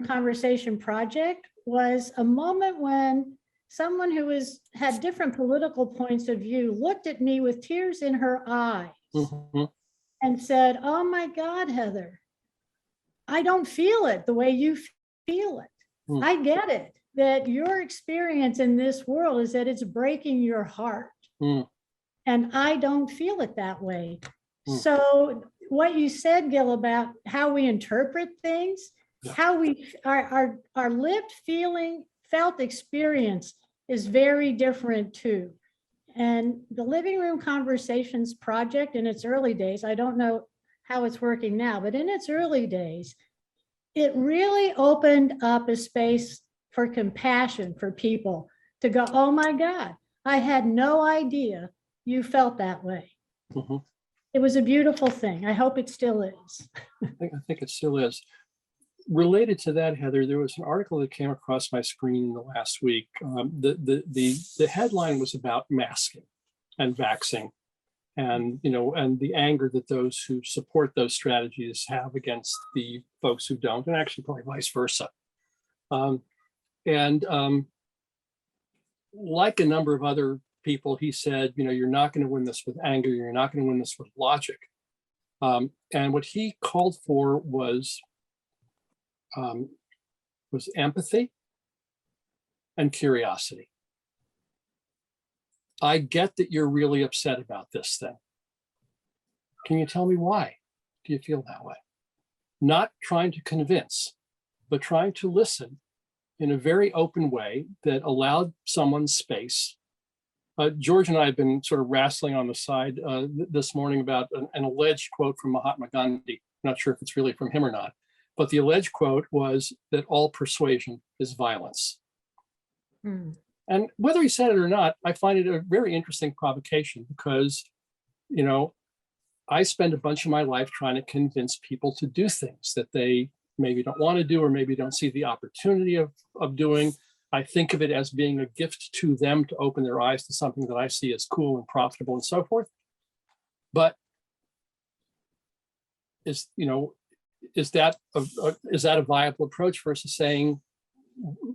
Conversation Project was a moment when someone who had different political points of view looked at me with tears in her eyes and said, "Oh my God, Heather, I don't feel it the way you feel it. I get it. That your experience in this world is that it's breaking your heart. And I don't feel it that way." So what you said, Gil, about how we interpret things, how our lived felt experience is very different too. And the Living Room Conversations project in its early days, I don't know how it's working now, but in its early days, it really opened up a space for compassion for people to go, "Oh my God, I had no idea you felt that way." It was a beautiful thing. I hope it still is. I think it still is. Related to that, Heather, there was an article that came across my screen in the last week. The headline was about masking and vaxxing, and and the anger that those who support those strategies have against the folks who don't, and actually probably vice versa. Like a number of other people, he said, you're not going to win this with anger. You're not going to win this with logic. And what he called for was empathy and curiosity. I get that you're really upset about this thing. Can you tell me why do you feel that way? Not trying to convince, but trying to listen in a very open way that allowed someone space. George and I have been sort of wrestling on the side this morning about an alleged quote from Mahatma Gandhi. I'm not sure if it's really from him or not, but the alleged quote was that all persuasion is violence. And whether he said it or not, I find it a very interesting provocation because, I spend a bunch of my life trying to convince people to do things that they maybe don't want to do or maybe don't see the opportunity of doing. I think of it as being a gift to them to open their eyes to something that I see as cool and profitable and so forth. But is that a viable approach versus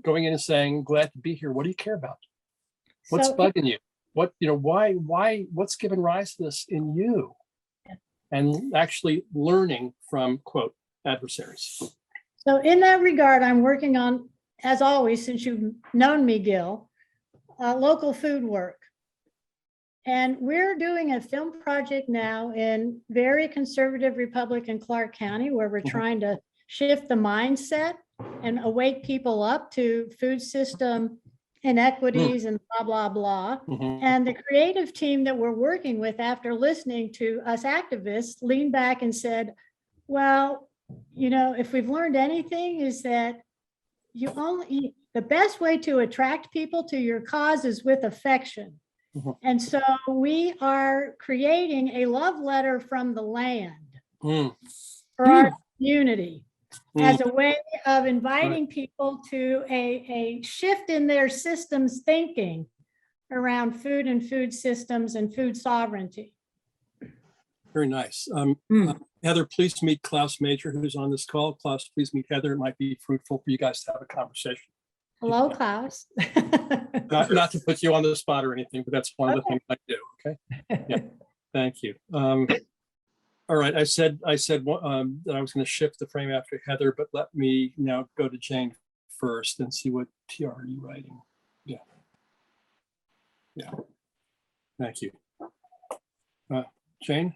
going in and saying, "Glad to be here. What do you care about? What's bugging you? What's given rise to this in you?" And actually learning from, quote, adversaries. So in that regard, I'm working on, as always, since you've known me, Gil, local food work. And we're doing a film project now in very conservative Republican Clark County, where we're trying to shift the mindset and awake people up to food system inequities and blah, blah, blah. And the creative team that we're working with, after listening to us activists, leaned back and said, well, if we've learned anything is that the best way to attract people to your cause is with affection. And so we are creating a love letter from the land for our community as a way of inviting people to a shift in their systems thinking around food and food systems and food sovereignty. Very nice. Heather, please meet Klaus Major, who's on this call. Klaus, please meet Heather. It might be fruitful for you guys to have a conversation. Hello, Klaus. Not to put you on the spot or anything, but that's one of the things I do, okay? Yeah, thank you. All right, I said that I was going to shift the frame after Heather, but let me now go to Jane first and see what TR are you writing. Yeah. Yeah. Thank you. Jane?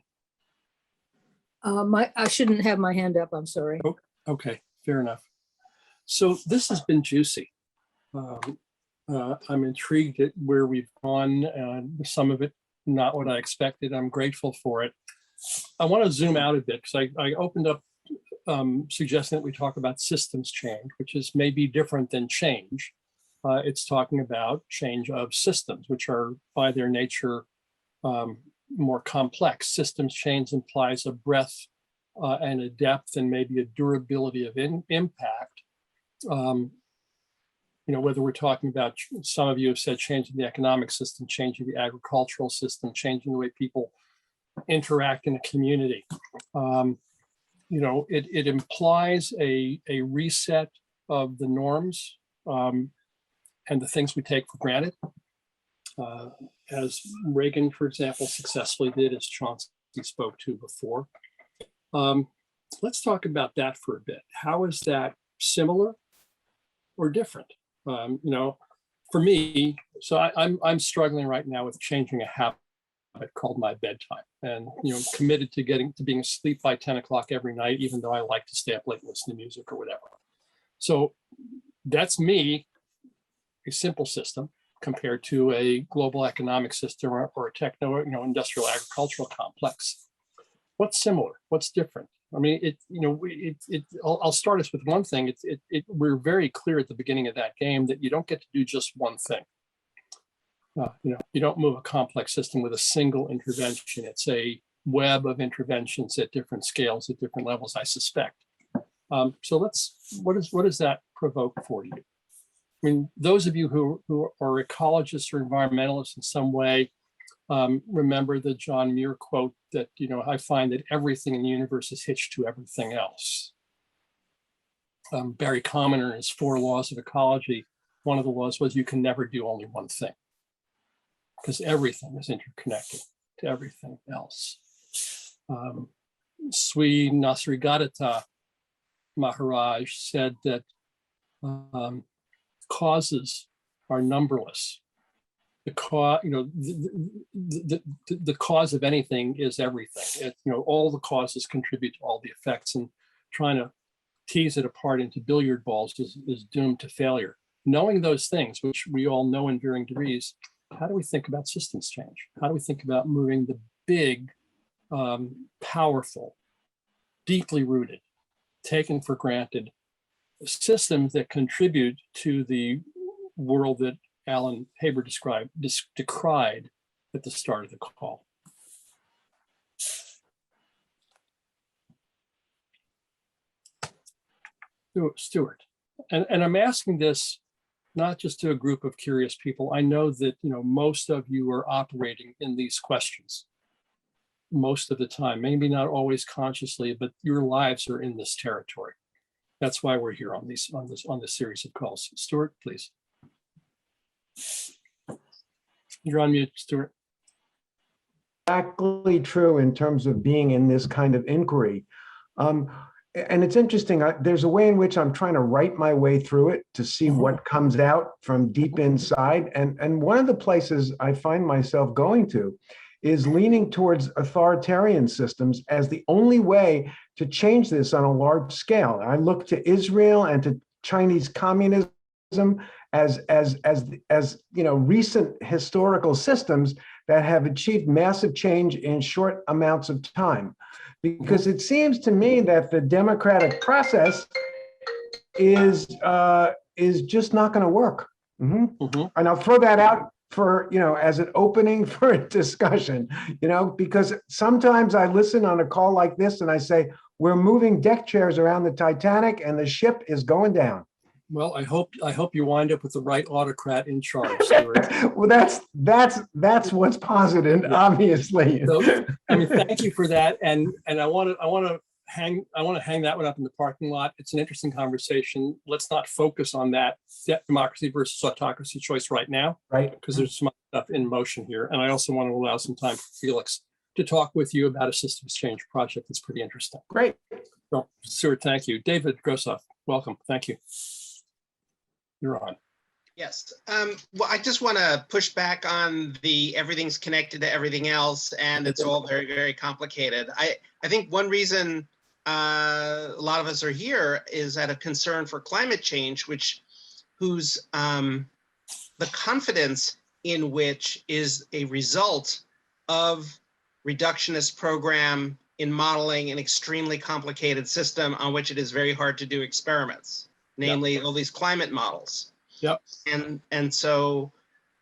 I shouldn't have my hand up, I'm sorry. Oh, okay, fair enough. So this has been juicy. I'm intrigued at where we've gone, some of it not what I expected. I'm grateful for it. I want to zoom out a bit because I opened up suggesting that we talk about systems change, which is maybe different than change. It's talking about change of systems, which are by their nature more complex. Systems change implies a breadth and a depth and maybe a durability of impact. You know, whether we're talking about, some of you have said changing the economic system, changing the agricultural system, changing the way people interact in a community. You know, it implies a reset of the norms and the things we take for granted. As Reagan, for example, successfully did, as Chauncey spoke to before. Let's talk about that for a bit. How is that similar or different? You know, for me, so I'm struggling right now with changing a habit called my bedtime, and you know, committed to being asleep by 10 o'clock every night, even though I like to stay up late and listen to music or whatever. So that's me, a simple system compared to a global economic system or a techno, you know, industrial agricultural complex. What's similar? What's different? I mean, I'll start us with one thing. We're very clear at the beginning of that game that you don't get to do just one thing. You know, you don't move a complex system with a single intervention. It's a web of interventions at different scales, at different levels, I suspect. So what does that provoke for you? I mean, those of you who are ecologists or environmentalists in some way, remember the John Muir quote that, you know, I find that everything in the universe is hitched to everything else. Barry Commoner, in his 4 laws of ecology, one of the laws was you can never do only one thing, because everything is interconnected to everything else. Sri Nasrigadata Maharaj said that causes are numberless. The cause of anything is everything. You know, all the causes contribute to all the effects, and trying to tease it apart into billiard balls is doomed to failure. Knowing those things, which we all know in varying degrees, how do we think about systems change? How do we think about moving the big, powerful, deeply rooted, taken for granted systems that contribute to the world that Alan Haber decried at the start of the call? Stuart, and I'm asking this not just to a group of curious people. I know that, you know, most of you are operating in these questions most of the time, maybe not always consciously, but your lives are in this territory. That's why we're here on this series of calls. Stuart, please. You're on mute, Stuart. Exactly true in terms of being in this kind of inquiry. And it's interesting, there's a way in which I'm trying to write my way through it to see what comes out from deep inside. And one of the places I find myself going to is leaning towards authoritarian systems as the only way to change this on a large scale. I look to Israel and to Chinese communism as you know, recent historical systems that have achieved massive change in short amounts of time. Because it seems to me that the democratic process is just not going to work. And I'll throw that out for, you know, as an opening for a discussion, you know, because sometimes I listen on a call like this and I say, we're moving deck chairs around the Titanic and the ship is going down. Well, I hope you wind up with the right autocrat in charge, Stuart. Well, that's what's posited, obviously. So, I mean, thank you for that, and I want to hang that one up in the parking lot. It's an interesting conversation. Let's not focus on that democracy versus autocracy choice right now, right? Because there's some stuff in motion here, and I also want to allow some time for Felix to talk with you about a systems change project that's pretty interesting. Great. Well, Stuart, thank you. David Grossoff, welcome. Thank you. You're on. Yes. Well, I just want to push back on the everything's connected to everything else, and it's all very, very complicated. I think one reason a lot of us are here is out of concern for climate change, whose the confidence in which is a result of reductionist program in modeling an extremely complicated system on which it is very hard to do experiments, namely all these climate models. Yep. And so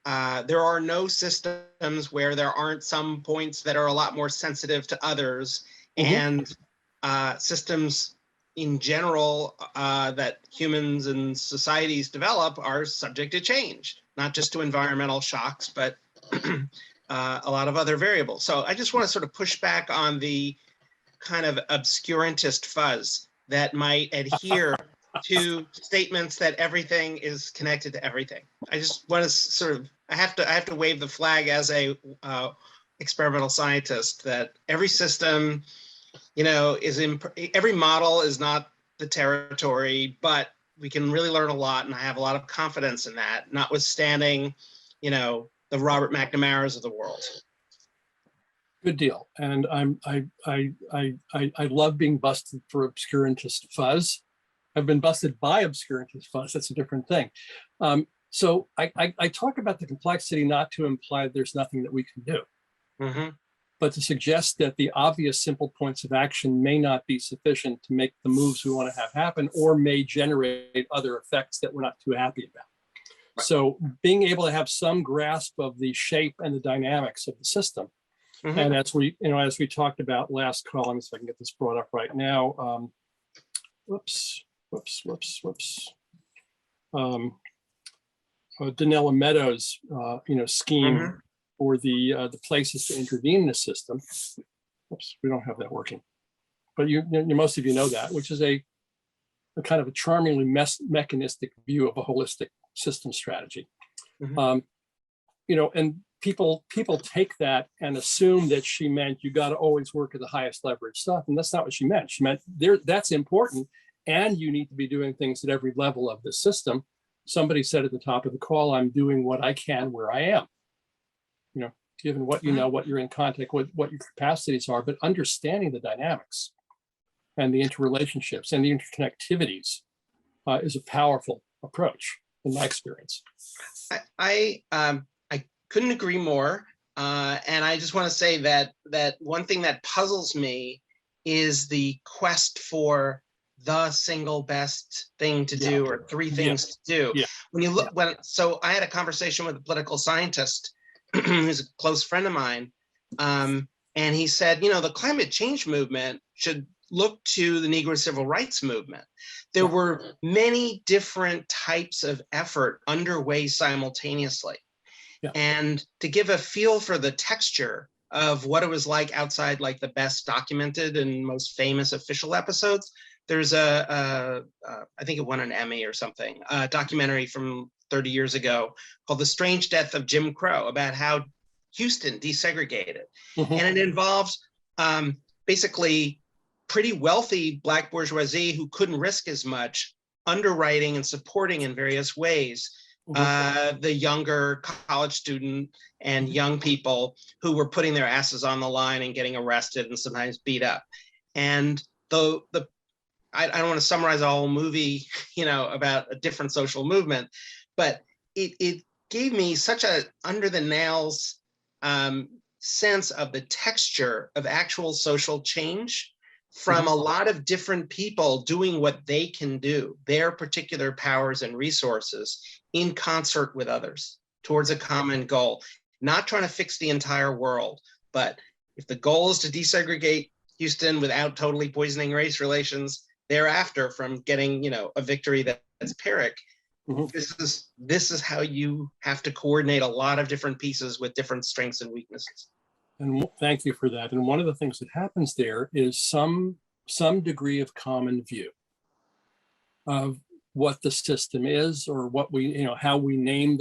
there are no systems where there aren't some points that are a lot more sensitive to others, and systems in general that humans and societies develop are subject to change, not just to environmental shocks, but a lot of other variables. So I just want to sort of push back on the kind of obscurantist fuzz that might adhere to statements that everything is connected to everything. I just want to sort of, I have to wave the flag as a experimental scientist that every system, you know, every model is not the territory, but we can really learn a lot, and I have a lot of confidence in that, notwithstanding, you know, the Robert McNamara's of the world. Good deal. And I love being busted for obscurantist fuzz. I've been busted by obscurantist fuzz. That's a different thing. So I talk about the complexity not to imply there's nothing that we can do, but to suggest that the obvious simple points of action may not be sufficient to make the moves we want to have happen, or may generate other effects that we're not too happy about. So being able to have some grasp of the shape and the dynamics of the system. And as we talked about last column, so I can get this brought up right now. Danella Meadows, scheme for the places to intervene in the system. Oops, we don't have that working, but most of you know that, which is a kind of a charmingly mechanistic view of a holistic system strategy. And people take that and assume that she meant you got to always work at the highest leverage stuff, and that's not what she meant. She meant that's important, and you need to be doing things at every level of the system. Somebody said at the top of the call, I'm doing what I can where I am. Given what you know, what you're in contact with, what your capacities are, but understanding the dynamics and the interrelationships and the interconnectivities is a powerful approach in my experience. I couldn't agree more. And I just want to say that one thing that puzzles me is the quest for the single best thing to do, or three things to do. When you look, so I had a conversation with a political scientist who's a close friend of mine. And he said, the climate change movement should look to the Negro civil rights movement. There were many different types of effort underway simultaneously. And to give a feel for the texture of what it was like outside, like the best documented and most famous official episodes, there's I think it won an Emmy or something, a documentary from 30 years ago called The Strange Death of Jim Crow, about how Houston desegregated. And it involves basically pretty wealthy Black bourgeoisie who couldn't risk as much, underwriting and supporting in various ways the younger college student and young people who were putting their asses on the line and getting arrested and sometimes beat up. And I don't want to summarize a whole movie, about a different social movement, but it gave me such a under the nails sense of the texture of actual social change from a lot of different people doing what they can do, their particular powers and resources, in concert with others towards a common goal. Not trying to fix the entire world, but if the goal is to desegregate Houston without totally poisoning race relations thereafter from getting, a victory that's Pyrrhic, this is how you have to coordinate a lot of different pieces with different strengths and weaknesses. And thank you for that. And one of the things that happens there is some degree of common view of what the system is, or what we, how we name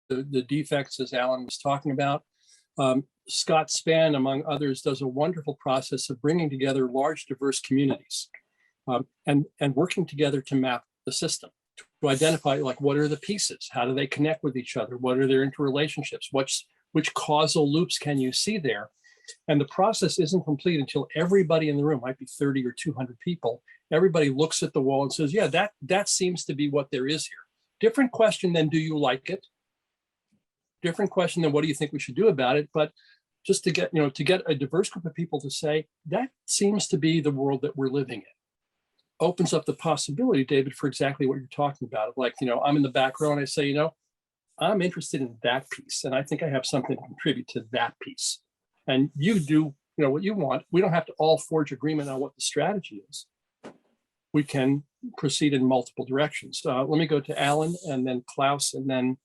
the defects, as Alan was talking about. Scott Spann, among others, does a wonderful process of bringing together large, diverse communities and working together to map the system, to identify like what are the pieces, how do they connect with each other, what are their interrelationships, which causal loops can you see there? And the process isn't complete until everybody in the room, might be 30 or 200 people, everybody looks at the wall and says, yeah, that seems to be what there is here. Different question than do you like it? Different question than what do you think we should do about it? But just to get, to get a diverse group of people to say, that seems to be the world that we're living in. Opens up the possibility, David, for exactly what you're talking about. Like, I'm in the back row and I say, I'm interested in that piece. And I think I have something to contribute to that piece. And you do, what you want. We don't have to all forge agreement on what the strategy is. We can proceed in multiple directions. Let me go to Alan and then Klaus, and then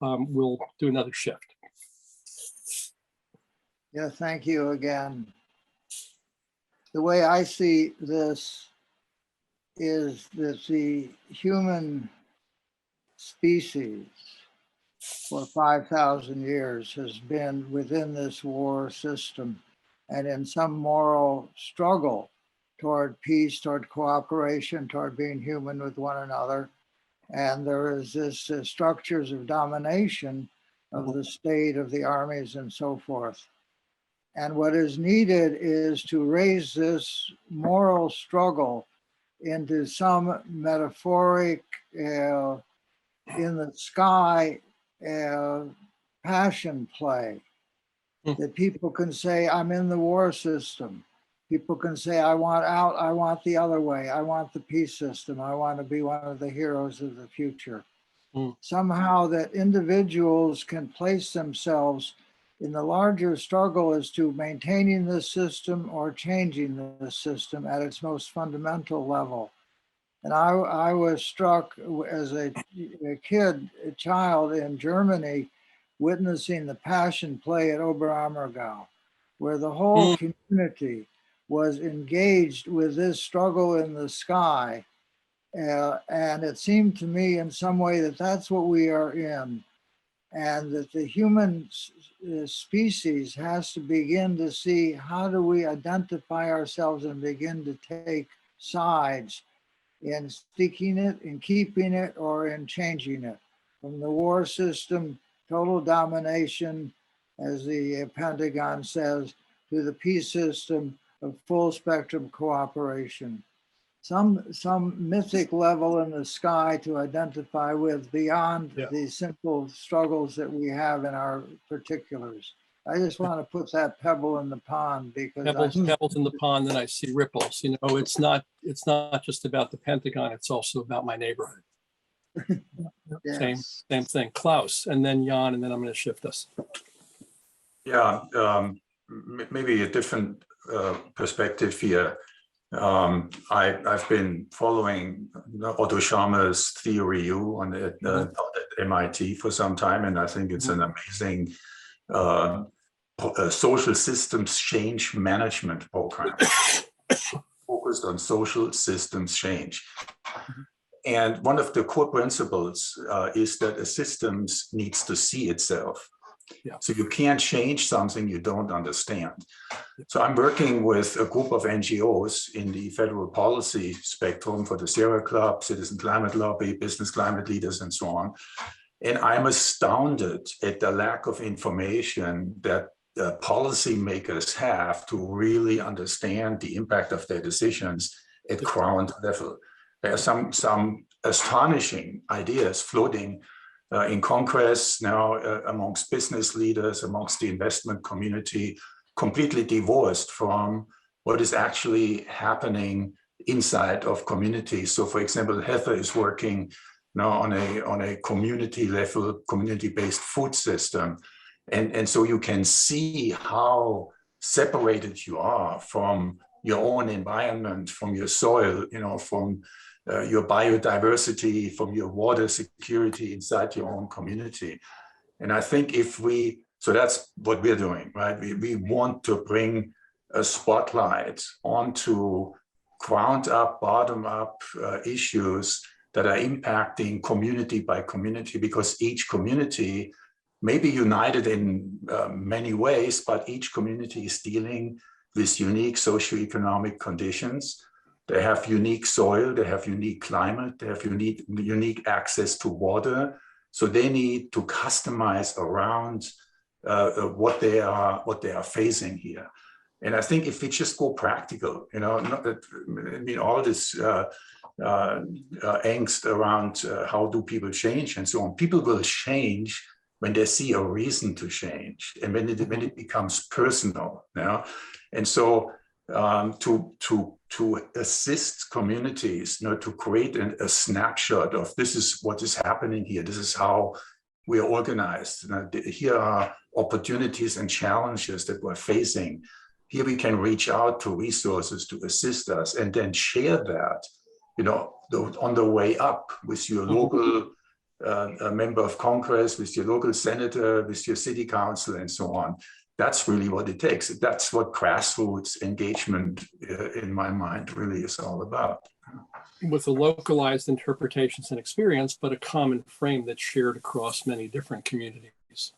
we'll do another shift. Yeah, thank you again. The way I see this is that the human species for 5,000 years has been within this war system and in some moral struggle toward peace, toward cooperation, toward being human with one another. And there is this structures of domination of the state, of the armies, and so forth. And what is needed is to raise this moral struggle into some metaphoric in the sky passion play, that people can say, I'm in the war system. People can say, I want out, I want the other way, I want the peace system, I want to be one of the heroes of the future. Somehow that individuals can place themselves in the larger struggle as to maintaining the system or changing the system at its most fundamental level. And I was struck as a child in Germany, witnessing the passion play at Oberammergau, where the whole community was engaged with this struggle in the sky. And it seemed to me in some way that that's what we are in, and that the human species has to begin to see how do we identify ourselves and begin to take sides in sticking it, in keeping it, or in changing it. From the war system, total domination, as the Pentagon says, to the peace system of full spectrum cooperation. Some mythic level in the sky to identify with beyond the simple struggles that we have in our particulars. I just want to put that pebble in the pond because pebbles in the pond, and I see ripples. It's not just about the Pentagon; it's also about my neighborhood. Yes. Same thing. Klaus, and then Jan, and then I'm going to shift us. Yeah, maybe a different perspective here. I've been following Otto Scharmer's theory U at MIT for some time, and I think it's an amazing social systems change management program focused on social systems change. And one of the core principles is that a system needs to see itself. So you can't change something you don't understand. So I'm working with a group of NGOs in the federal policy spectrum for the Sierra Club, Citizen Climate Lobby, Business Climate Leaders, and so on. And I'm astounded at the lack of information that policymakers have to really understand the impact of their decisions at ground level. There are some astonishing ideas floating in Congress now amongst business leaders, amongst the investment community, completely divorced from what is actually happening inside of communities. So for example, Heather is working now on a community level, community-based food system. And so you can see how separated you are from your own environment, from your soil, from your biodiversity, from your water security inside your own community. And I think so that's what we're doing, right? We want to bring a spotlight onto ground up, bottom up issues that are impacting community by community, because each community maybe united in many ways, but each community is dealing with unique socioeconomic conditions. They have unique soil, they have unique climate, they have unique access to water. So they need to customize around what they are facing here. And I think if we just go practical, not that, I mean, all this angst around how do people change and so on, people will change when they see a reason to change and when it becomes personal. And so to assist communities, to create a snapshot of this is what is happening here. This is how we are organized. Here are opportunities and challenges that we're facing. Here we can reach out to resources to assist us and then share that, on the way up with your local member of Congress, with your local senator, with your city council, and so on. That's really what it takes. That's what grassroots engagement, in my mind, really is all about. With the localized interpretations and experience, but a common frame that's shared across many different communities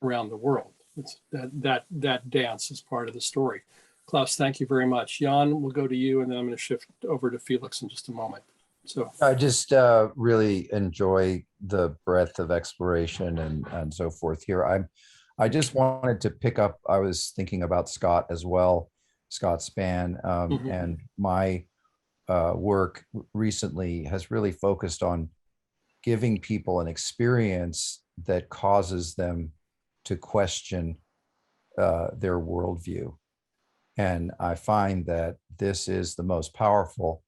around the world. It's that dance is part of the story. Klaus, thank you very much. Jan, we'll go to you, and then I'm going to shift over to Felix in just a moment. So I just really enjoy the breadth of exploration and so forth here. I just wanted to pick up, I was thinking about Scott as well, Scott Spann, and my work recently has really focused on giving people an experience that causes them to question their worldview. And I find that this is the most powerful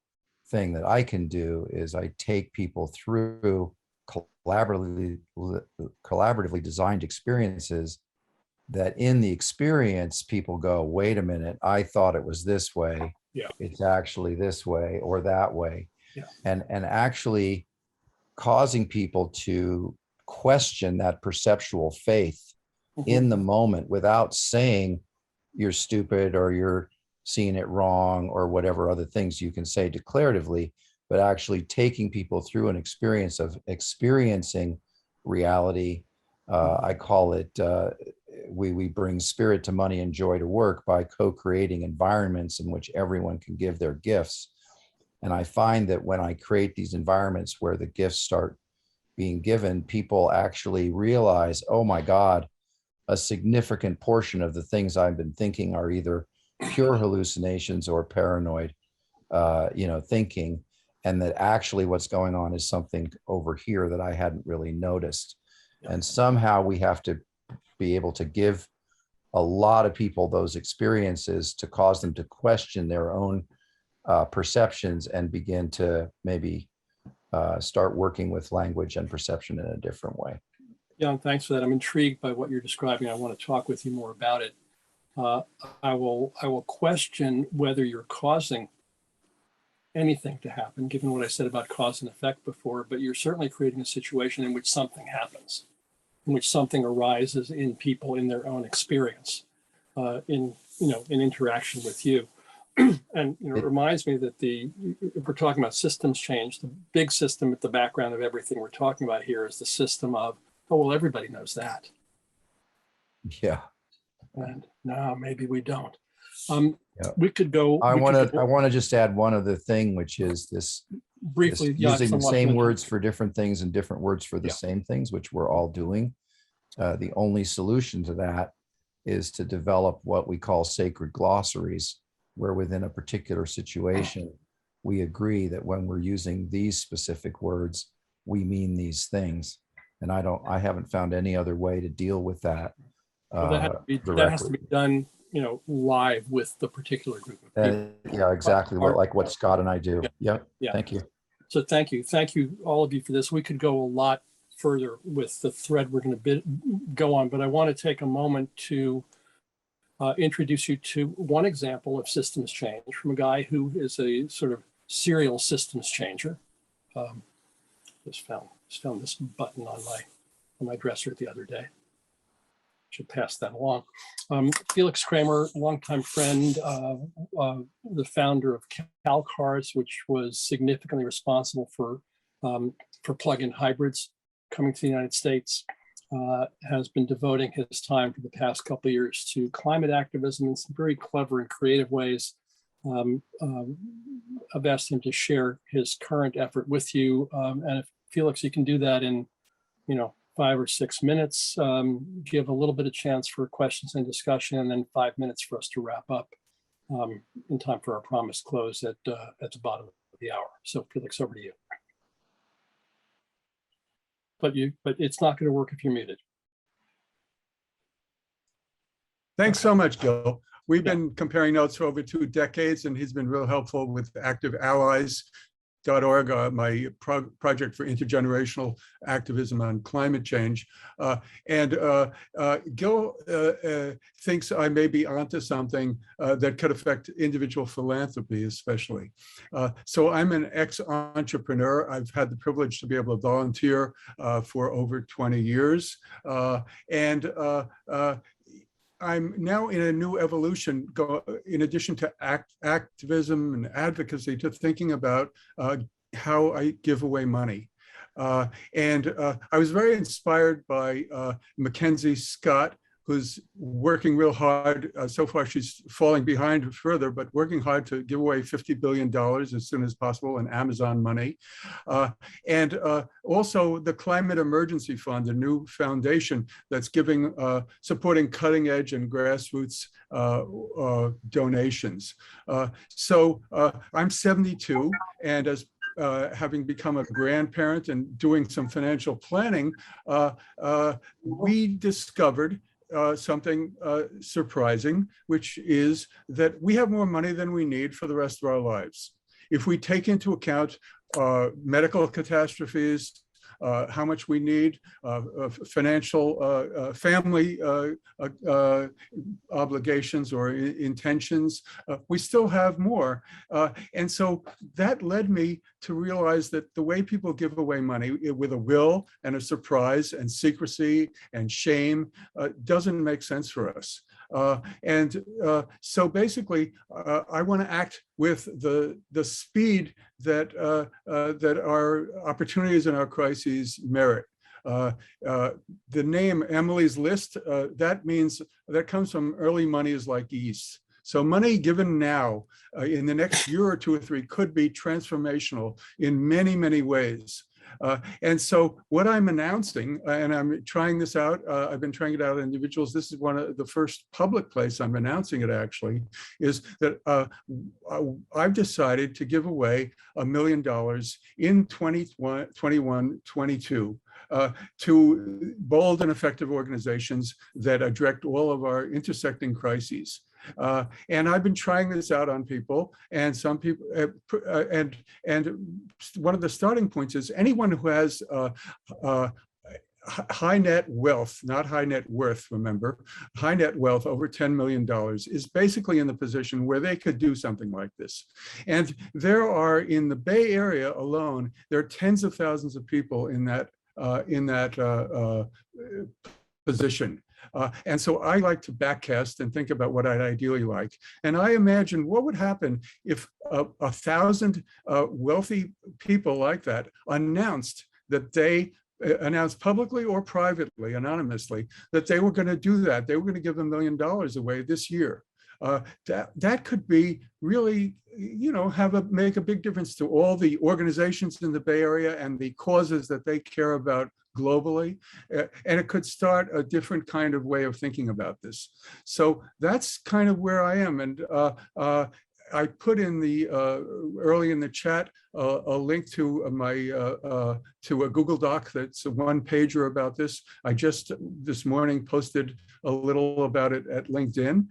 thing that I can do is I take people through collaboratively designed experiences that in the experience, people go, wait a minute, I thought it was this way. Yeah. It's actually this way or that way. Yeah. And actually causing people to question that perceptual faith in the moment without saying you're stupid or you're seeing it wrong or whatever other things you can say declaratively, but actually taking people through an experience of experiencing reality. I call it, we bring spirit to money and joy to work by co-creating environments in which everyone can give their gifts. And I find that when I create these environments where the gifts start being given, people actually realize, oh my God, a significant portion of the things I've been thinking are either pure hallucinations or paranoid, thinking, and that actually what's going on is something over here that I hadn't really noticed. And somehow we have to be able to give a lot of people those experiences to cause them to question their own perceptions and begin to maybe start working with language and perception in a different way. Jan, thanks for that. I'm intrigued by what you're describing. I want to talk with you more about it. I will question whether you're causing anything to happen, given what I said about cause and effect before, but you're certainly creating a situation in which something happens, in which something arises in people in their own experience, in interaction with you. And it reminds me that if we're talking about systems change, the big system at the background of everything we're talking about here is the system of, oh, well, everybody knows that. Yeah. And no, maybe we don't. We could go. I want to just add one other thing, which is this briefly using the same words for different things and different words for the same things, which we're all doing. The only solution to that is to develop what we call sacred glossaries, where within a particular situation, we agree that when we're using these specific words, we mean these things. And I haven't found any other way to deal with that. Well, that has to be done, live with the particular group of people. Yeah, exactly. Like what Scott and I do. Yeah. Thank you. So thank you, all of you, for this. We could go a lot further with the thread we're going to go on, but I want to take a moment to introduce you to one example of systems change from a guy who is a sort of serial systems changer. Just found this button on my dresser the other day. Should pass that along. Felix Kramer, longtime friend, the founder of CalCars, which was significantly responsible for plug-in hybrids coming to the United States. has been devoting his time for the past couple of years to climate activism in some very clever and creative ways. I've asked him to share his current effort with you. And if Felix, you can do that in, 5 or 6 minutes, give a little bit of chance for questions and discussion, and then 5 minutes for us to wrap up in time for our promised close at the bottom of the hour. So Felix, over to you. But it's not going to work if you're muted. Thanks so much, Gil. We've been comparing notes for over 2 decades, and he's been real helpful with activeallies.org, my project for intergenerational activism on climate change. Gil thinks I may be onto something that could affect individual philanthropy, especially. So I'm an ex-entrepreneur. I've had the privilege to be able to volunteer for over 20 years. I'm now in a new evolution, in addition to activism and advocacy, to thinking about how I give away money. I was very inspired by Mackenzie Scott, who's working real hard. So far, she's falling behind further, but working hard to give away $50 billion as soon as possible in Amazon money. Also the Climate Emergency Fund, a new foundation that's supporting cutting edge and grassroots donations. I'm 72, and as having become a grandparent and doing some financial planning, we discovered something surprising, which is that we have more money than we need for the rest of our lives. If we take into account medical catastrophes, how much we need, financial family obligations or intentions, we still have more. And so that led me to realize that the way people give away money with a will and a surprise and secrecy and shame doesn't make sense for us. So basically, I want to act with the speed that our opportunities and our crises merit. The name Emily's List, that comes from early money is like yeast. So money given now in the next year or 2 or 3 could be transformational in many, many ways. And so what I'm announcing, and I'm trying this out, I've been trying it out on individuals. This is one of the first public place I'm announcing it actually, is that I've decided to give away $1 million in 21-22 to bold and effective organizations that address all of our intersecting crises. And I've been trying this out on people, and some people, and one of the starting points is anyone who has high net wealth, not high net worth, remember, high net wealth over $10 million is basically in the position where they could do something like this. And there are, in the Bay Area alone, there are tens of thousands of people in that position. And so I like to backcast and think about what I'd ideally like. And I imagine what would happen if 1,000 wealthy people like that announced publicly or privately, anonymously, that they were going to do that. They were going to give $1 million away this year. That could be really, make a big difference to all the organizations in the Bay Area and the causes that they care about globally. And it could start a different kind of way of thinking about this. So that's kind of where I am. And I put in the early in the chat a link to to a Google Doc that's a one-pager about this. I just this morning posted a little about it at LinkedIn,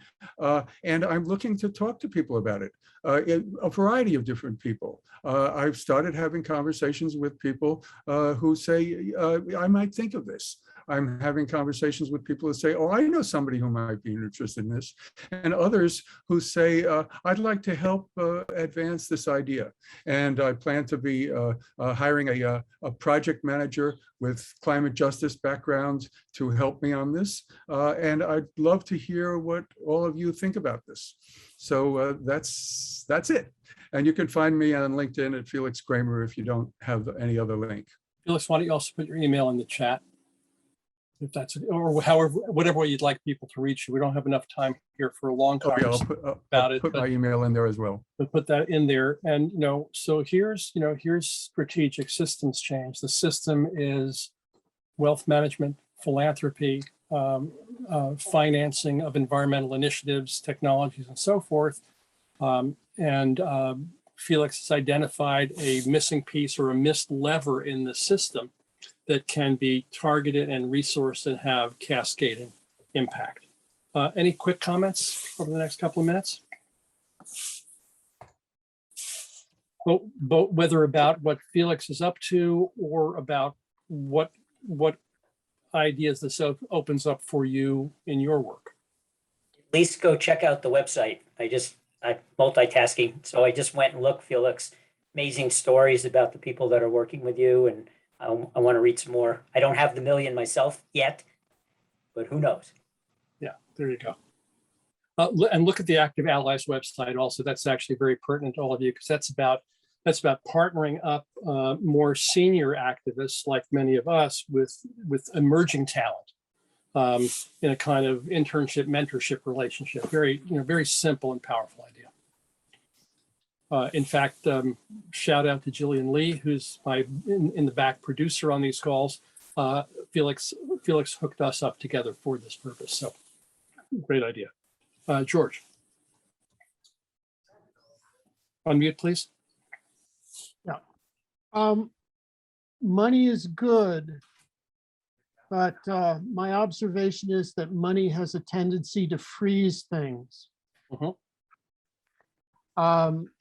and I'm looking to talk to people about it. A variety of different people. I've started having conversations with people who say, I might think of this. I'm having conversations with people who say, oh, I know somebody who might be interested in this. And others who say, I'd like to help advance this idea. And I plan to be hiring a project manager with climate justice background to help me on this. And I'd love to hear what all of you think about this. So that's it. And you can find me on LinkedIn at Felix Kramer if you don't have any other link. Felix, why don't you also put your email in the chat? if that's, or however, whatever way you'd like people to reach you. We don't have enough time here for a long Oh, yeah, conversation I'll about it. put my email in there as well. But put that in there. And, so here's strategic systems change. The system is wealth management, philanthropy, financing of environmental initiatives, technologies, and so forth. Felix has identified a missing piece or a missed lever in the system that can be targeted and resourced and have cascading impact. Any quick comments over the next couple of minutes? Both whether about what Felix is up to or about what ideas this opens up for you in your work. At least go check out the website. I'm multitasking, so I just went and looked, Felix. Amazing stories about the people that are working with you, and I want to read some more. I don't have the million myself yet, but who knows? Yeah, there you go. And look at the Active Allies website also. That's actually very pertinent to all of you, because that's about partnering up more senior activists like many of us with emerging talent in a kind of internship mentorship relationship. Very simple and powerful idea. In fact, shout out to Jillian Lee, who's my in the back producer on these calls. Felix hooked us up together for this purpose. So great idea. George. Unmute, please. Yeah. Money is good, but my observation is that money has a tendency to freeze things.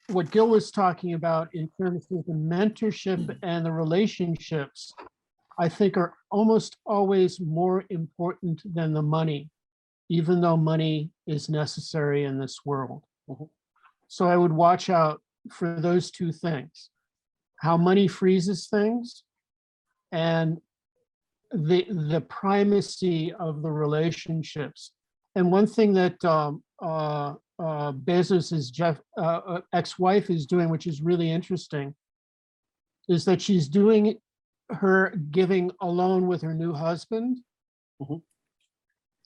What Gil was talking about in terms of the mentorship and the relationships, I think are almost always more important than the money, even though money is necessary in this world. So I would watch out for those two things: how money freezes things and the primacy of the relationships. And one thing that Bezos's ex-wife is doing, which is really interesting, is that she's doing her giving alone with her new husband.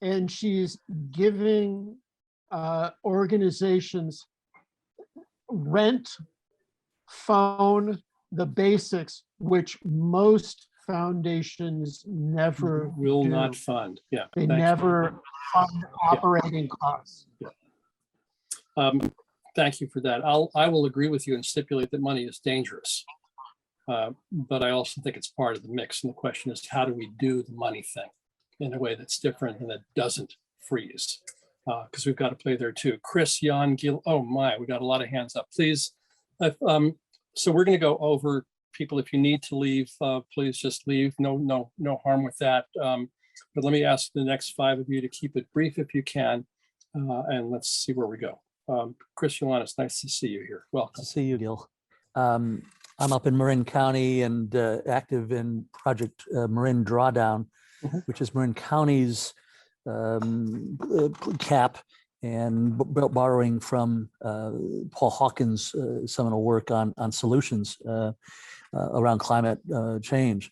And she's giving organizations rent, phone, the basics, which most foundations never will do. not fund. Yeah, they never fund operating costs. Thank you for that. I will agree with you and stipulate that money is dangerous, but I also think it's part of the mix. And the question is, how do we do the money thing in a way that's different and that doesn't freeze? Because we've got to play there too. Chris, Jan, Gil. Oh my, we got a lot of hands up. Please. So we're going to go over. People, if you need to leave, please just leave. No harm with that. But let me ask the next 5 of you to keep it brief if you can, and let's see where we go. Chris Yulan, it's nice to see you here. Welcome. Nice to see you, Gil. I'm up in Marin County and active in Project Marin Drawdown, which is Marin County's cap and borrowing from Paul Hawkins' seminal work on solutions around climate change.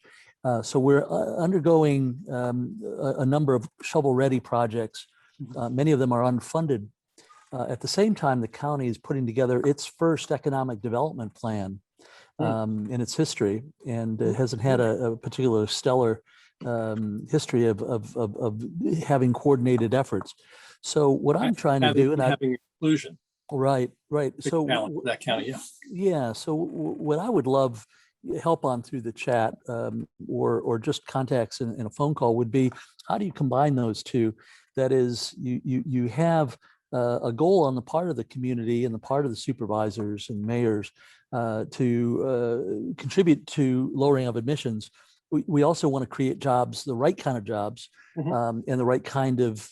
So we're undergoing a number of shovel-ready projects. Many of them are unfunded. At the same time, the county is putting together its first economic development plan in its history, and it hasn't had a particular stellar history of having coordinated efforts. So what I'm trying to do, and having inclusion. Right. So that county, yeah. So what I would love help on through the chat or just contacts in a phone call would be, how do you combine those two? That is, you have a goal on the part of the community and the part of the supervisors and mayors to contribute to lowering of emissions. We also want to create jobs, the right kind of jobs, and the right kind of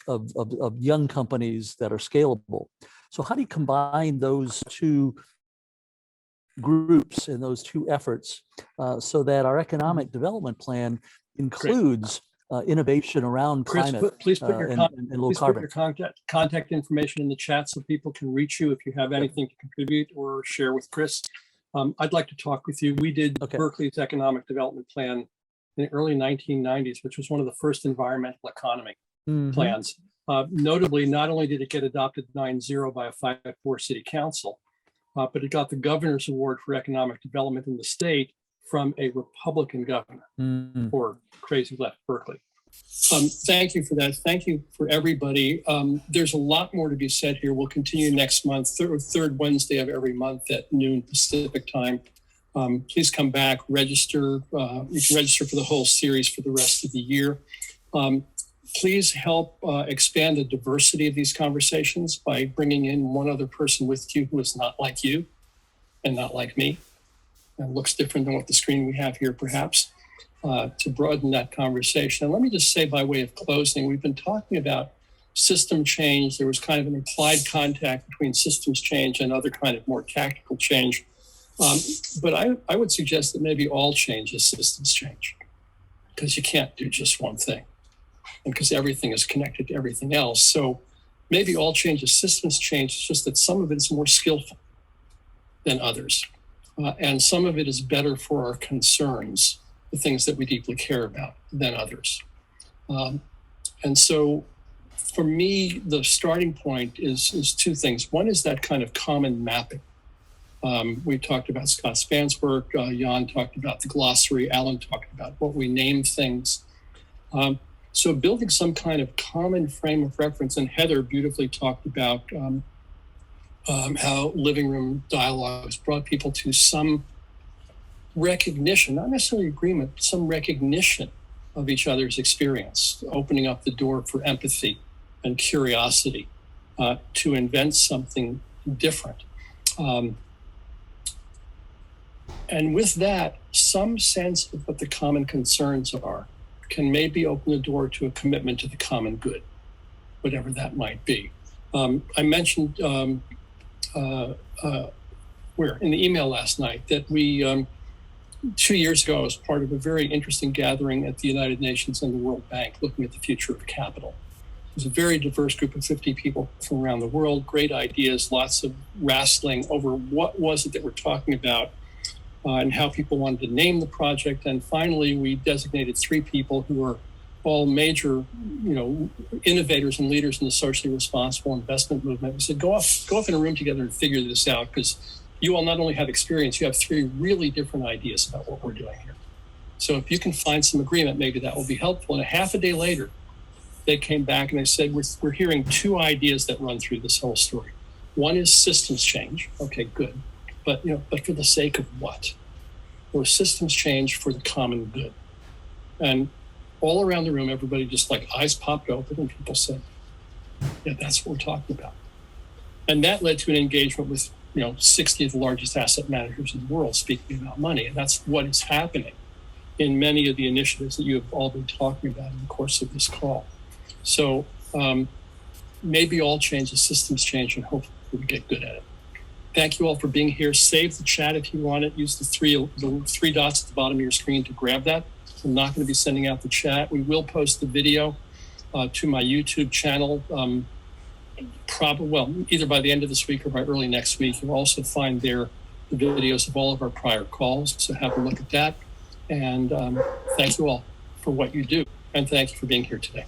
young companies that are scalable. So how do you combine those two groups and those two efforts so that our economic development plan includes innovation around climate? Please put your, and low carbon. Contact information in the chat so people can reach you if you have anything to contribute or share with Chris. I'd like to talk with you. We did Berkeley's economic development plan in the early 1990s, which was one of the first environmental economy Mhm. plans. Notably, not only did it get adopted 9-0 by a 5-4 city council, but it got the governor's award for economic development in the state from a Republican governor Mhm. or crazy left Berkeley. Thank you for that. Thank you for everybody. There's a lot more to be said here. We'll continue next month, third Wednesday of every month at noon Pacific time. Please come back, register. You can register for the whole series for the rest of the year. Please help expand the diversity of these conversations by bringing in one other person with you who is not like you and not like me and looks different than what the screen we have here perhaps, to broaden that conversation. And let me just say by way of closing, we've been talking about system change. There was kind of an implied contact between systems change and other kind of more tactical change. But I would suggest that maybe all change is systems change, because you can't do just one thing, and because everything is connected to everything else. So maybe all change is systems change. It's just that some of it is more skillful than others. And some of it is better for our concerns, the things that we deeply care about, than others. And so for me, the starting point is two things. One is that kind of common mapping. We talked about Scott Spann's work. Jan talked about the glossary. Alan talked about what we name things. So building some kind of common frame of reference, and Heather beautifully talked about how living room dialogues brought people to some recognition, not necessarily agreement, but some recognition of each other's experience, opening up the door for empathy and curiosity to invent something different. And with that, some sense of what the common concerns are can maybe open the door to a commitment to the common good, whatever that might be. I mentioned where in the email last night that we 2 years ago, I was part of a very interesting gathering at the United Nations and the World Bank looking at the future of capital. It was a very diverse group of 50 people from around the world, great ideas, lots of wrestling over what was it that we're talking about and how people wanted to name the project. And finally, we designated 3 people who are all major, innovators and leaders in the socially responsible investment movement. We said, go off in a room together and figure this out, because you all not only have experience, you have 3 really different ideas about what we're doing here. So if you can find some agreement, maybe that will be helpful. And a half a day later, they came back and they said, we're hearing 2 ideas that run through this whole story. One is systems change. Okay, good. But for the sake of what? Or systems change for the common good. And all around the room, everybody just like eyes popped open and people said, yeah, that's what we're talking about. And that led to an engagement with 60 of the largest asset managers in the world speaking about money. And that's what is happening in many of the initiatives that you have all been talking about in the course of this call. So maybe all change is systems change, and hopefully we get good at it. Thank you all for being here. Save the chat if you want it. Use the three dots at the bottom of your screen to grab that. I'm not going to be sending out the chat. We will post the video to my YouTube channel, either by the end of this week or by early next week. You'll also find there the videos of all of our prior calls, so have a look at that. And thank you all for what you do, and thank you for being here today.